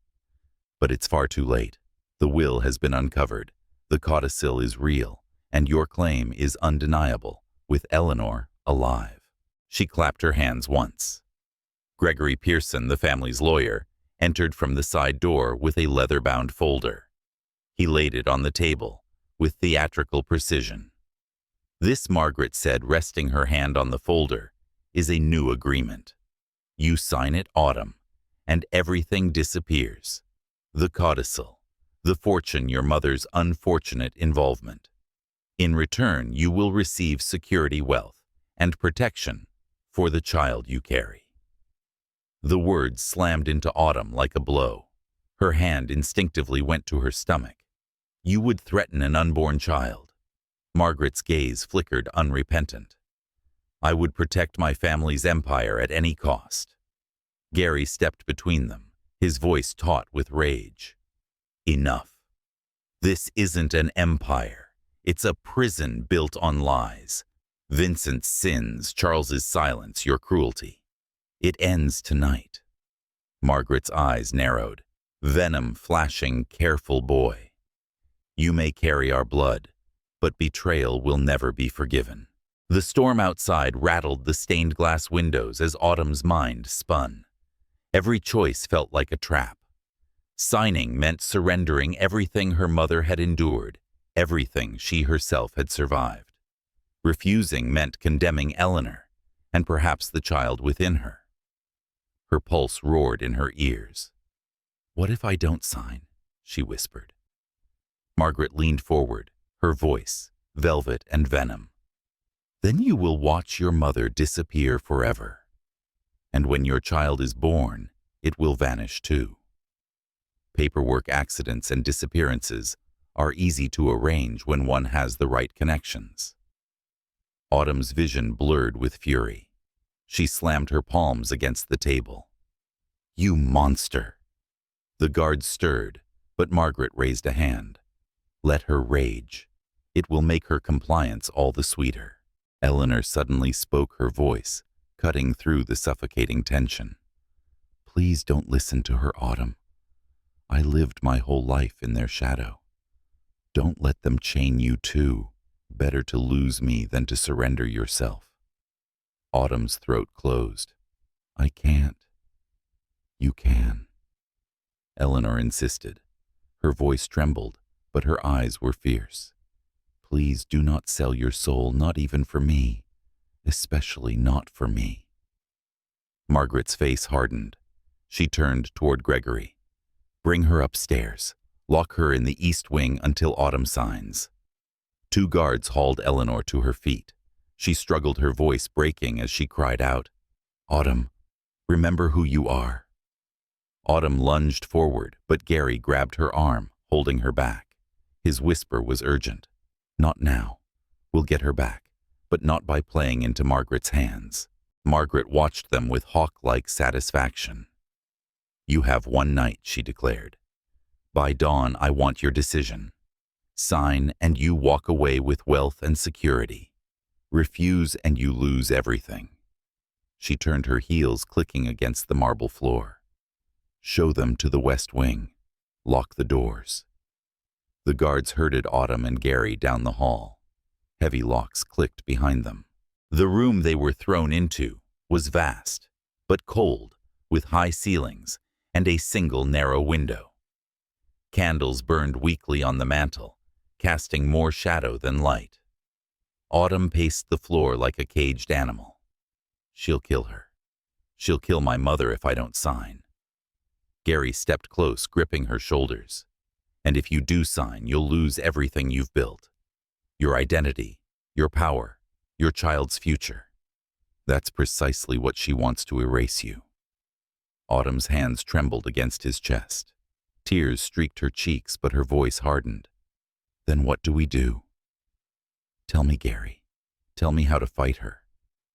But it's far too late. The will has been uncovered. The codicil is real, and your claim is undeniable, with Eleanor alive." She clapped her hands once. Gregory Pearson, the family's lawyer, entered from the side door with a leather-bound folder. He laid it on the table with theatrical precision. "This," Margaret said, resting her hand on the folder, "is a new agreement. You sign it, Autumn, and everything disappears. The codicil, the fortune, your mother's unfortunate involvement. In return, you will receive security, wealth, and protection for the child you carry." The words slammed into Autumn like a blow. Her hand instinctively went to her stomach. "You would threaten an unborn child?" Margaret's gaze flickered, unrepentant. "I would protect my family's empire at any cost." Gary stepped between them, his voice taut with rage. "Enough. This isn't an empire. It's a prison built on lies. Vincent's sins, Charles's silence, your cruelty. It ends tonight." Margaret's eyes narrowed, venom flashing. "Careful, boy. You may carry our blood, but betrayal will never be forgiven." The storm outside rattled the stained glass windows as Autumn's mind spun. Every choice felt like a trap. Signing meant surrendering everything her mother had endured, everything she herself had survived. Refusing meant condemning Eleanor, and perhaps the child within her. Her pulse roared in her ears. "What if I don't sign?" she whispered. Margaret leaned forward, her voice velvet and venom. "Then you will watch your mother disappear forever." And when your child is born, it will vanish too. Paperwork accidents and disappearances are easy to arrange when one has the right connections. Autumn's vision blurred with fury. She slammed her palms against the table. "You monster!" The guards stirred, but Margaret raised a hand. "Let her rage. It will make her compliance all the sweeter." Eleanor suddenly spoke, her voice cutting through the suffocating tension. "Please don't listen to her, Autumn. I lived my whole life in their shadow. Don't let them chain you too. Better to lose me than to surrender yourself." Autumn's throat closed. "I can't." "You can." Eleanor insisted. Her voice trembled, but her eyes were fierce. "Please do not sell your soul, not even for me. Especially not for me." Margaret's face hardened. She turned toward Gregory. "Bring her upstairs. Lock her in the east wing until Autumn signs." 2 guards hauled Eleanor to her feet. She struggled, her voice breaking as she cried out, "Autumn, remember who you are." Autumn lunged forward, but Gary grabbed her arm, holding her back. His whisper was urgent. "Not now. We'll get her back, but not by playing into Margaret's hands." Margaret watched them with hawk-like satisfaction. "You have 1 night," she declared. "By dawn, I want your decision. Sign and you walk away with wealth and security. Refuse and you lose everything." She turned, her heels clicking against the marble floor. "Show them to the west wing. Lock the doors." The guards herded Autumn and Gary down the hall. Heavy locks clicked behind them. The room they were thrown into was vast, but cold, with high ceilings and a single narrow window. Candles burned weakly on the mantel, casting more shadow than light. Autumn paced the floor like a caged animal. "She'll kill her. She'll kill my mother if I don't sign." Gary stepped close, gripping her shoulders. "And if you do sign, you'll lose everything you've built. Your identity, your power, your child's future. That's precisely what she wants to erase you." Autumn's hands trembled against his chest. Tears streaked her cheeks, but her voice hardened. "Then what do we do?" "Tell me, Gary. Tell me how to fight her."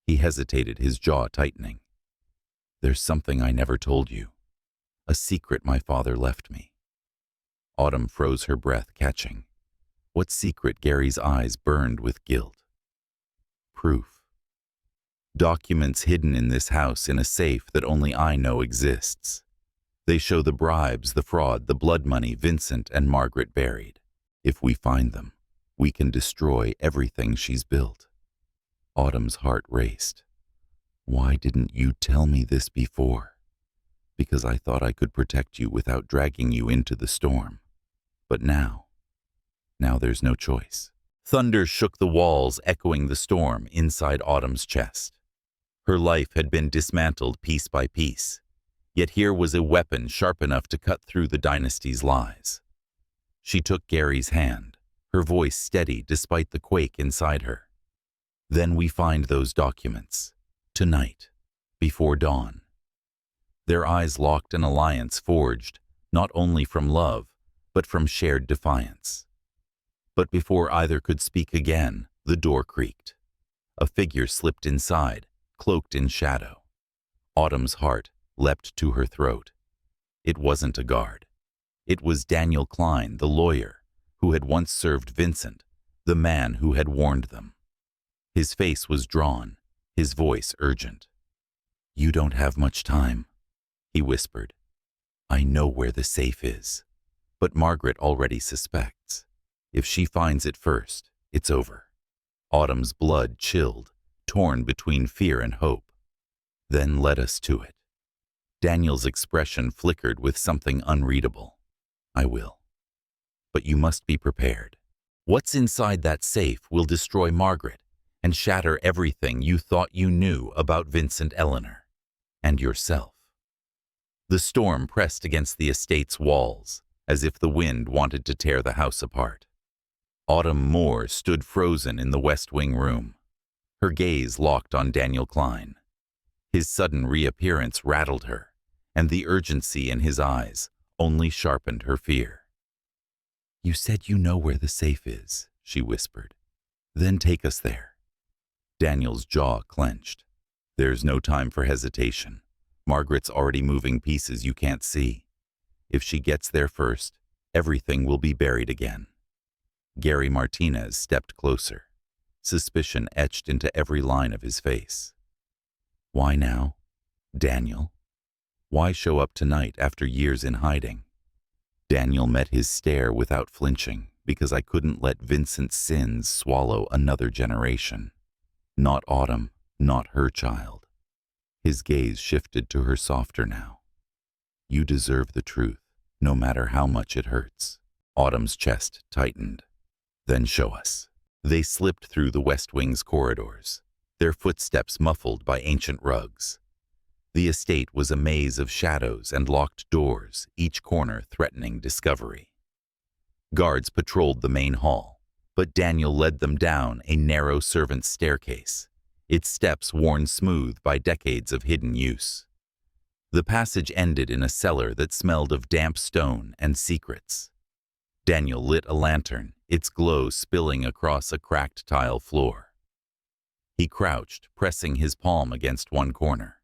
He hesitated, his jaw tightening. "There's something I never told you. A secret my father left me." Autumn froze, her breath catching. What secret? Gary's eyes burned with guilt. "Proof. Documents hidden in this house in a safe that only I know exists. They show the bribes, the fraud, the blood money Vincent and Margaret buried. If we find them, we can destroy everything she's built." Autumn's heart raced. "Why didn't you tell me this before?" "Because I thought I could protect you without dragging you into the storm. But now there's no choice." Thunder shook the walls, echoing the storm inside Autumn's chest. Her life had been dismantled piece by piece, yet here was a weapon sharp enough to cut through the dynasty's lies. She took Gary's hand, her voice steady despite the quake inside her. "Then we find those documents. Tonight, before dawn." Their eyes locked, an alliance forged, not only from love, but from shared defiance. But before either could speak again, the door creaked. A figure slipped inside, cloaked in shadow. Autumn's heart leapt to her throat. It wasn't a guard. It was Daniel Klein, the lawyer, who had once served Vincent, the man who had warned them. His face was drawn, his voice urgent. "You don't have much time," he whispered. "I know where the safe is, but Margaret already suspects. If she finds it first, it's over." Autumn's blood chilled, torn between fear and hope. "Then let us to it." Daniel's expression flickered with something unreadable. "I will. But you must be prepared. What's inside that safe will destroy Margaret and shatter everything you thought you knew about Vincent, Eleanor, and yourself." The storm pressed against the estate's walls, as if the wind wanted to tear the house apart. Autumn Moore stood frozen in the West Wing room, her gaze locked on Daniel Klein. His sudden reappearance rattled her, and the urgency in his eyes only sharpened her fear. "You said you know where the safe is," she whispered. "Then take us there." Daniel's jaw clenched. "There's no time for hesitation. Margaret's already moving pieces you can't see. If she gets there first, everything will be buried again." Gary Martinez stepped closer, suspicion etched into every line of his face. "Why now? Daniel? Why show up tonight after years in hiding?" Daniel met his stare without flinching, because I couldn't let Vincent's sins swallow another generation. Not Autumn, not her child. His gaze shifted to her softer now. "You deserve the truth, no matter how much it hurts." Autumn's chest tightened. "Then show us." They slipped through the West Wing's corridors, their footsteps muffled by ancient rugs. The estate was a maze of shadows and locked doors, each corner threatening discovery. Guards patrolled the main hall, but Daniel led them down a narrow servant's staircase, its steps worn smooth by decades of hidden use. The passage ended in a cellar that smelled of damp stone and secrets. Daniel lit a lantern, its glow spilling across a cracked tile floor. He crouched, pressing his palm against one corner.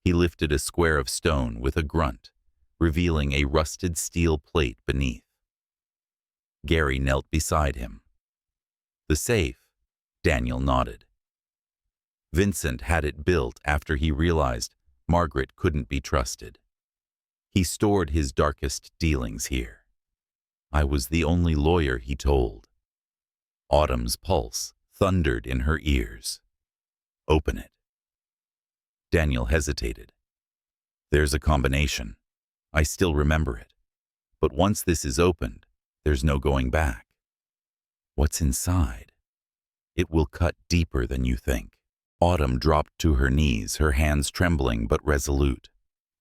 He lifted a square of stone with a grunt, revealing a rusted steel plate beneath. Gary knelt beside him. "The safe," Daniel nodded. Vincent had it built after he realized Margaret couldn't be trusted. He stored his darkest dealings here. I was the only lawyer, he told. Autumn's pulse thundered in her ears. "Open it." Daniel hesitated. "There's a combination. I still remember it. But once this is opened, there's no going back." "What's inside?" "It will cut deeper than you think." Autumn dropped to her knees, her hands trembling but resolute.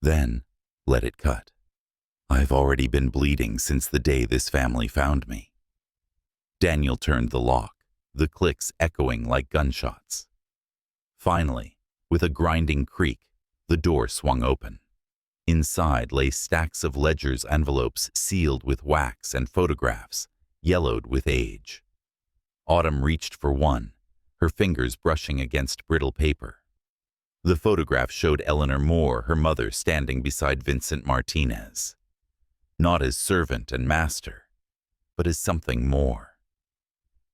"Then, let it cut. I've already been bleeding since the day this family found me." Daniel turned the lock, the clicks echoing like gunshots. Finally, with a grinding creak, the door swung open. Inside lay stacks of ledger's envelopes sealed with wax and photographs, yellowed with age. Autumn reached for one, her fingers brushing against brittle paper. The photograph showed Eleanor Moore, her mother, standing beside Vincent Martinez. Not as servant and master, but as something more.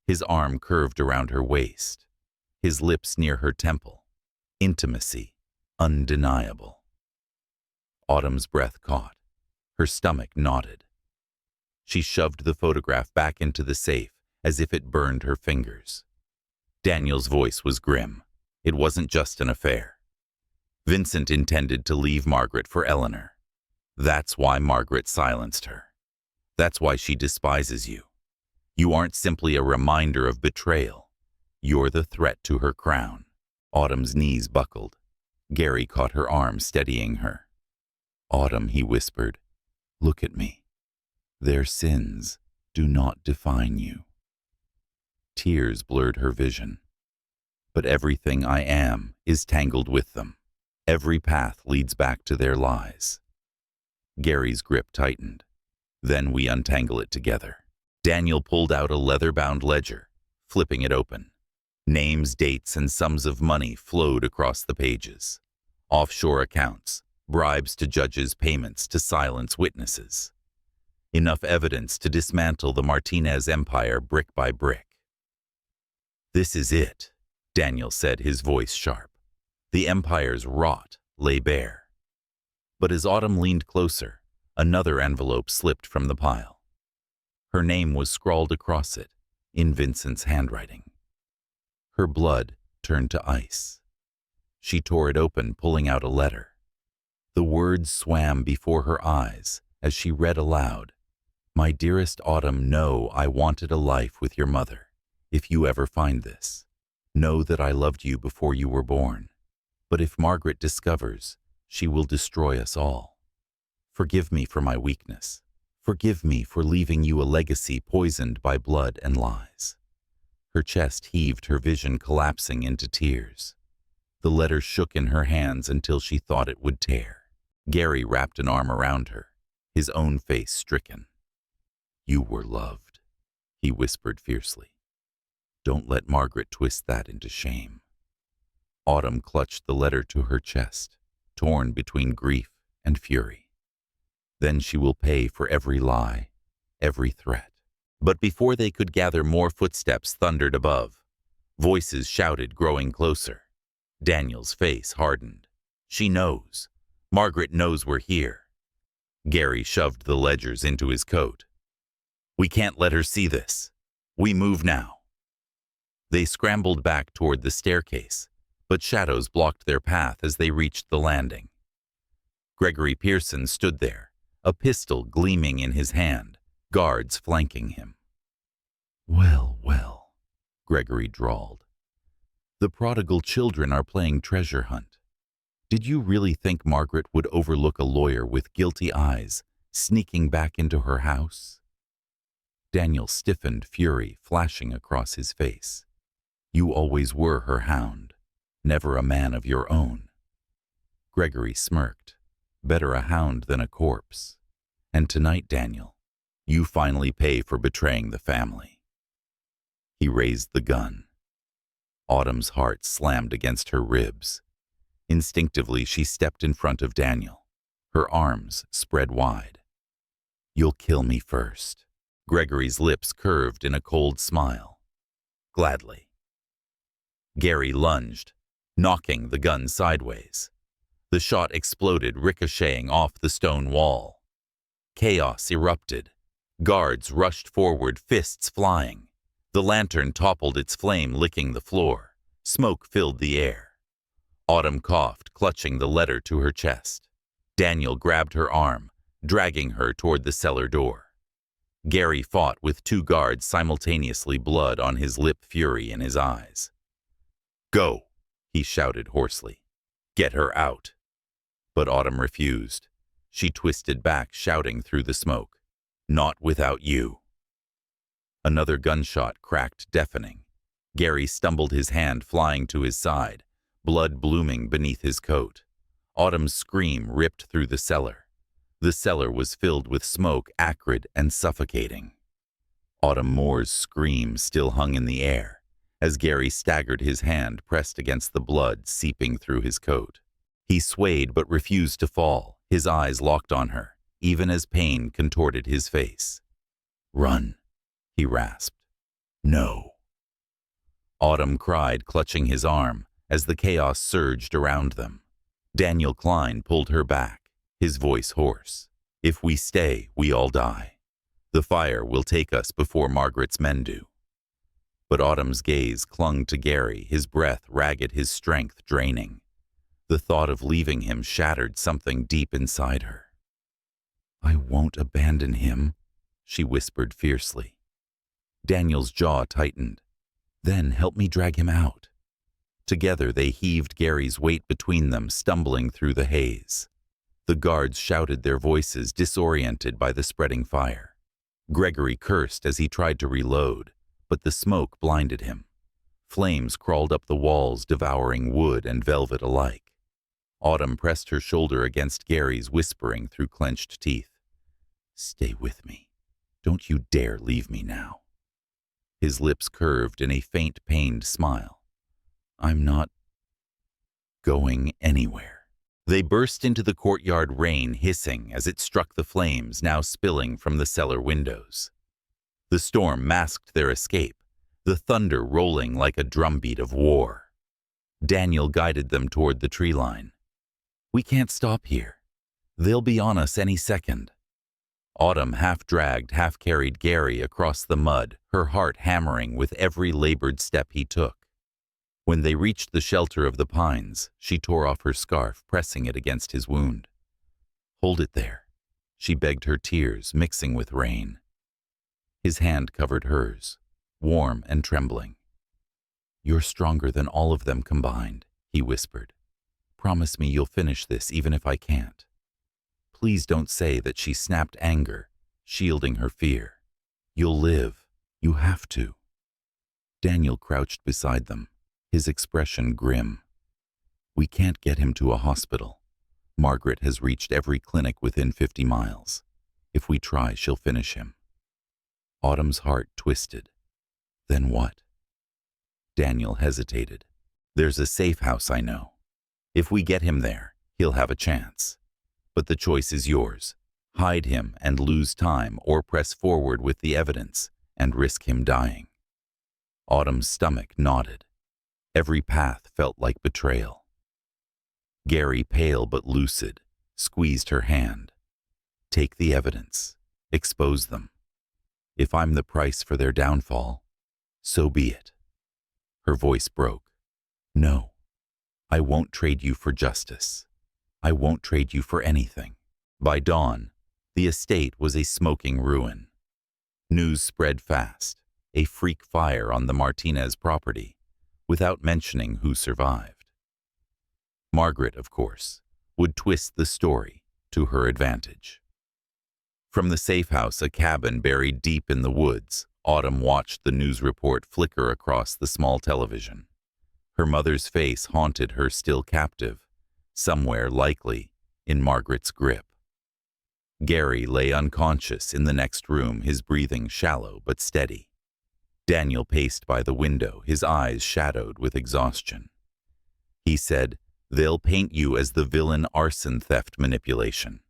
His arm curved around her waist, his lips near her temple. Intimacy, undeniable. Autumn's breath caught. Her stomach knotted. She shoved the photograph back into the safe as if it burned her fingers. Daniel's voice was grim. It wasn't just an affair. Vincent intended to leave Margaret for Eleanor. That's why Margaret silenced her. That's why she despises you. You aren't simply a reminder of betrayal. You're the threat to her crown. Autumn's knees buckled. Gary caught her arm, steadying her. "Autumn," he whispered, "look at me. Their sins do not define you." Tears blurred her vision. "But everything I am is tangled with them. Every path leads back to their lies." Gary's grip tightened. "Then we untangle it together." Daniel pulled out a leather-bound ledger, flipping it open. Names, dates, and sums of money flowed across the pages. Offshore accounts, bribes to judges, payments to silence witnesses. Enough evidence to dismantle the Martinez Empire brick by brick. "This is it," Daniel said, his voice sharp. The Empire's rot lay bare. But as Autumn leaned closer, another envelope slipped from the pile. Her name was scrawled across it, in Vincent's handwriting. Her blood turned to ice. She tore it open, pulling out a letter. The words swam before her eyes as she read aloud, "My dearest Autumn, know I wanted a life with your mother. If you ever find this, know that I loved you before you were born. But if Margaret discovers, she will destroy us all. Forgive me for my weakness. Forgive me for leaving you a legacy poisoned by blood and lies." Her chest heaved, her vision collapsing into tears. The letter shook in her hands until she thought it would tear. Gary wrapped an arm around her, his own face stricken. "You were loved," he whispered fiercely. "Don't let Margaret twist that into shame." Autumn clutched the letter to her chest, torn between grief and fury. Then she will pay for every lie, every threat. But before they could gather, more footsteps thundered above. Voices shouted, growing closer. Daniel's face hardened. "She knows. Margaret knows we're here." Gary shoved the ledgers into his coat. "We can't let her see this. We move now." They scrambled back toward the staircase, but shadows blocked their path as they reached the landing. Gregory Pearson stood there, a pistol gleaming in his hand, guards flanking him. "Well, well," Gregory drawled. "The prodigal children are playing treasure hunt. Did you really think Margaret would overlook a lawyer with guilty eyes sneaking back into her house?" Daniel stiffened, fury flashing across his face. "You always were her hound, never a man of your own." Gregory smirked. "Better a hound than a corpse. And tonight, Daniel, you finally pay for betraying the family." He raised the gun. Autumn's heart slammed against her ribs. Instinctively, she stepped in front of Daniel, her arms spread wide. "You'll kill me first." Gregory's lips curved in a cold smile. "Gladly." Gary lunged, knocking the gun sideways. The shot exploded, ricocheting off the stone wall. Chaos erupted. Guards rushed forward, fists flying. The lantern toppled, its flame licking the floor. Smoke filled the air. Autumn coughed, clutching the letter to her chest. Daniel grabbed her arm, dragging her toward the cellar door. Gary fought with two guards simultaneously, blood on his lip, fury in his eyes. "Go," he shouted hoarsely. "Get her out." But Autumn refused. She twisted back, shouting through the smoke, "Not without you." Another gunshot cracked, deafening. Gary stumbled, his hand flying to his side, blood blooming beneath his coat. Autumn's scream ripped through the cellar. The cellar was filled with smoke, acrid and suffocating. Autumn Moore's scream still hung in the air, as Gary staggered, his hand pressed against the blood seeping through his coat. He swayed but refused to fall, his eyes locked on her, even as pain contorted his face. "Run," he rasped. "No." Autumn cried, clutching his arm, as the chaos surged around them. Daniel Klein pulled her back, his voice hoarse. "If we stay, we all die. The fire will take us before Margaret's men do." But Autumn's gaze clung to Gary, his breath ragged, his strength draining. The thought of leaving him shattered something deep inside her. "I won't abandon him," she whispered fiercely. Daniel's jaw tightened. "Then help me drag him out." Together they heaved Gary's weight between them, stumbling through the haze. The guards shouted, their voices disoriented by the spreading fire. Gregory cursed as he tried to reload, but the smoke blinded him. Flames crawled up the walls, devouring wood and velvet alike. Autumn pressed her shoulder against Gary's, whispering through clenched teeth, "Stay with me. Don't you dare leave me now." His lips curved in a faint, pained smile. "I'm not going anywhere." They burst into the courtyard, rain hissing as it struck the flames now spilling from the cellar windows. The storm masked their escape, the thunder rolling like a drumbeat of war. Daniel guided them toward the tree line. "We can't stop here. They'll be on us any second." Autumn half dragged, half carried Gary across the mud, her heart hammering with every labored step he took. When they reached the shelter of the pines, she tore off her scarf, pressing it against his wound. "Hold it there," she begged, her tears mixing with rain. His hand covered hers, warm and trembling. "You're stronger than all of them combined," he whispered. "Promise me you'll finish this even if I can't." Please don't say that, she snapped, anger shielding her fear. "You'll live. You have to." Daniel crouched beside them, his expression grim. We can't get him to a hospital. Margaret has reached every clinic within 50 miles. If we try, she'll finish him. Autumn's heart twisted. Then what? Daniel hesitated. There's a safe house I know. If we get him there, he'll have a chance. But the choice is yours. Hide him and lose time, or press forward with the evidence and risk him dying. Autumn's stomach knotted. Every path felt like betrayal. Gary, pale but lucid, squeezed her hand. Take the evidence. Expose them. If I'm the price for their downfall, so be it. Her voice broke. No, I won't trade you for justice. I won't trade you for anything. By dawn, the estate was a smoking ruin. News spread fast, a freak fire on the Martinez property, without mentioning who survived. Margaret, of course, would twist the story to her advantage. From the safe house, a cabin buried deep in the woods, Autumn watched the news report flicker across the small television. Her mother's face haunted her, still captive, somewhere likely in Margaret's grip. Gary lay unconscious in the next room, his breathing shallow but steady. Daniel paced by the window, his eyes shadowed with exhaustion. He said, "They'll paint you as the villain, arson, theft, manipulation.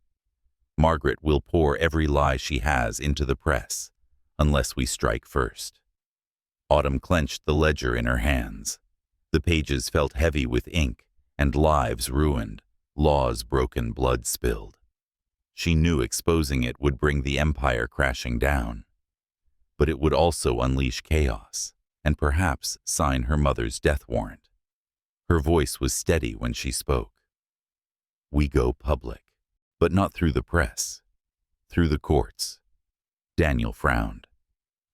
Margaret will pour every lie she has into the press, unless we strike first." Autumn clenched the ledger in her hands. The pages felt heavy with ink, and lives ruined, laws broken, blood spilled. She knew exposing it would bring the empire crashing down. But it would also unleash chaos, and perhaps sign her mother's death warrant. Her voice was steady when she spoke. We go public, but not through the press, through the courts. Daniel frowned.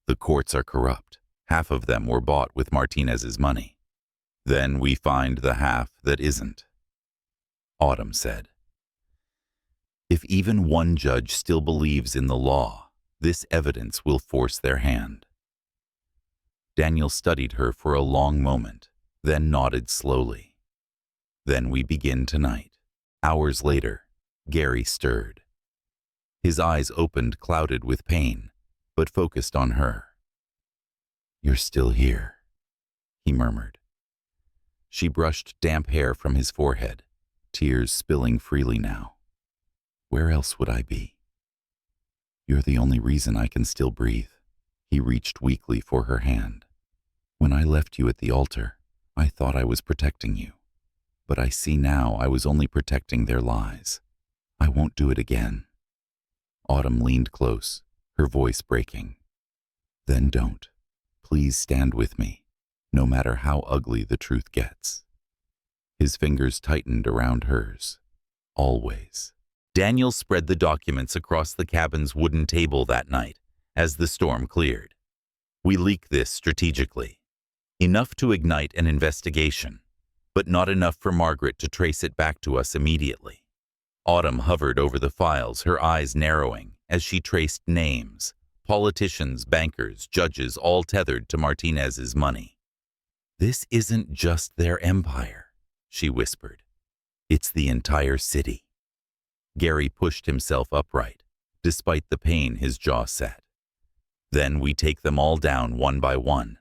The courts are corrupt. Half of them were bought with Martinez's money. Then we find the half that isn't. Autumn said, if even one judge still believes in the law, this evidence will force their hand. Daniel studied her for a long moment, then nodded slowly. Then we begin tonight. Hours later, Gary stirred. His eyes opened, clouded with pain, but focused on her. You're still here, he murmured. She brushed damp hair from his forehead, tears spilling freely now. Where else would I be? You're the only reason I can still breathe. He reached weakly for her hand. When I left you at the altar, I thought I was protecting you. But I see now I was only protecting their lies. I won't do it again. Autumn leaned close, her voice breaking. Then don't. Please stand with me, no matter how ugly the truth gets. His fingers tightened around hers. Always. Daniel spread the documents across the cabin's wooden table that night as the storm cleared. We leak this strategically. Enough to ignite an investigation, but not enough for Margaret to trace it back to us immediately. Autumn hovered over the files, her eyes narrowing as she traced names, politicians, bankers, judges, all tethered to Martinez's money. This isn't just their empire, she whispered. It's the entire city. Gary pushed himself upright, despite the pain his jaw set. Then we take them all down one by one.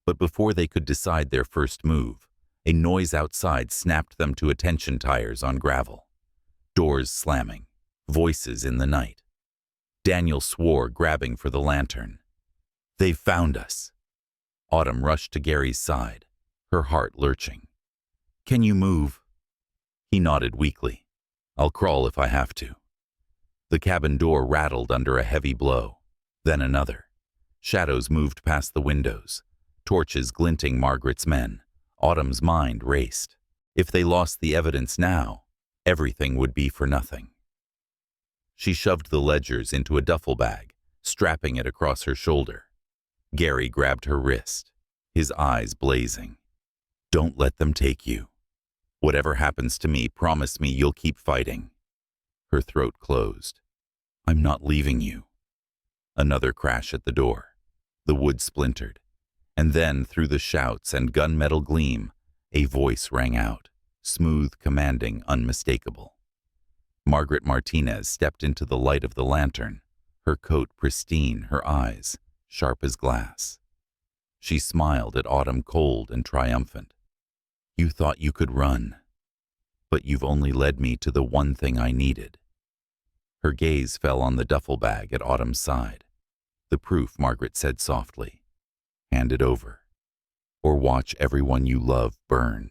But before they could decide their first move, a noise outside snapped them to attention. Tires on gravel. Doors slamming. Voices in the night. Daniel swore, grabbing for the lantern. They've found us. Autumn rushed to Gary's side, her heart lurching. Can you move? He nodded weakly. I'll crawl if I have to. The cabin door rattled under a heavy blow, then another. Shadows moved past the windows, torches glinting Margaret's men. Autumn's mind raced. If they lost the evidence now, everything would be for nothing. She shoved the ledgers into a duffel bag, strapping it across her shoulder. Gary grabbed her wrist, his eyes blazing. Don't let them take you. Whatever happens to me, promise me you'll keep fighting. Her throat closed. I'm not leaving you. Another crash at the door. The wood splintered. And then, through the shouts and gunmetal gleam, a voice rang out. smooth, commanding, unmistakable. Margaret Martinez stepped into the light of the lantern, her coat pristine, her eyes sharp as glass. She smiled at Autumn, cold and triumphant. "You thought you could run, but you've only led me to the one thing I needed." Her gaze fell on the duffel bag at Autumn's side. "The proof," Margaret said softly. "Hand it over, or watch everyone you love burn."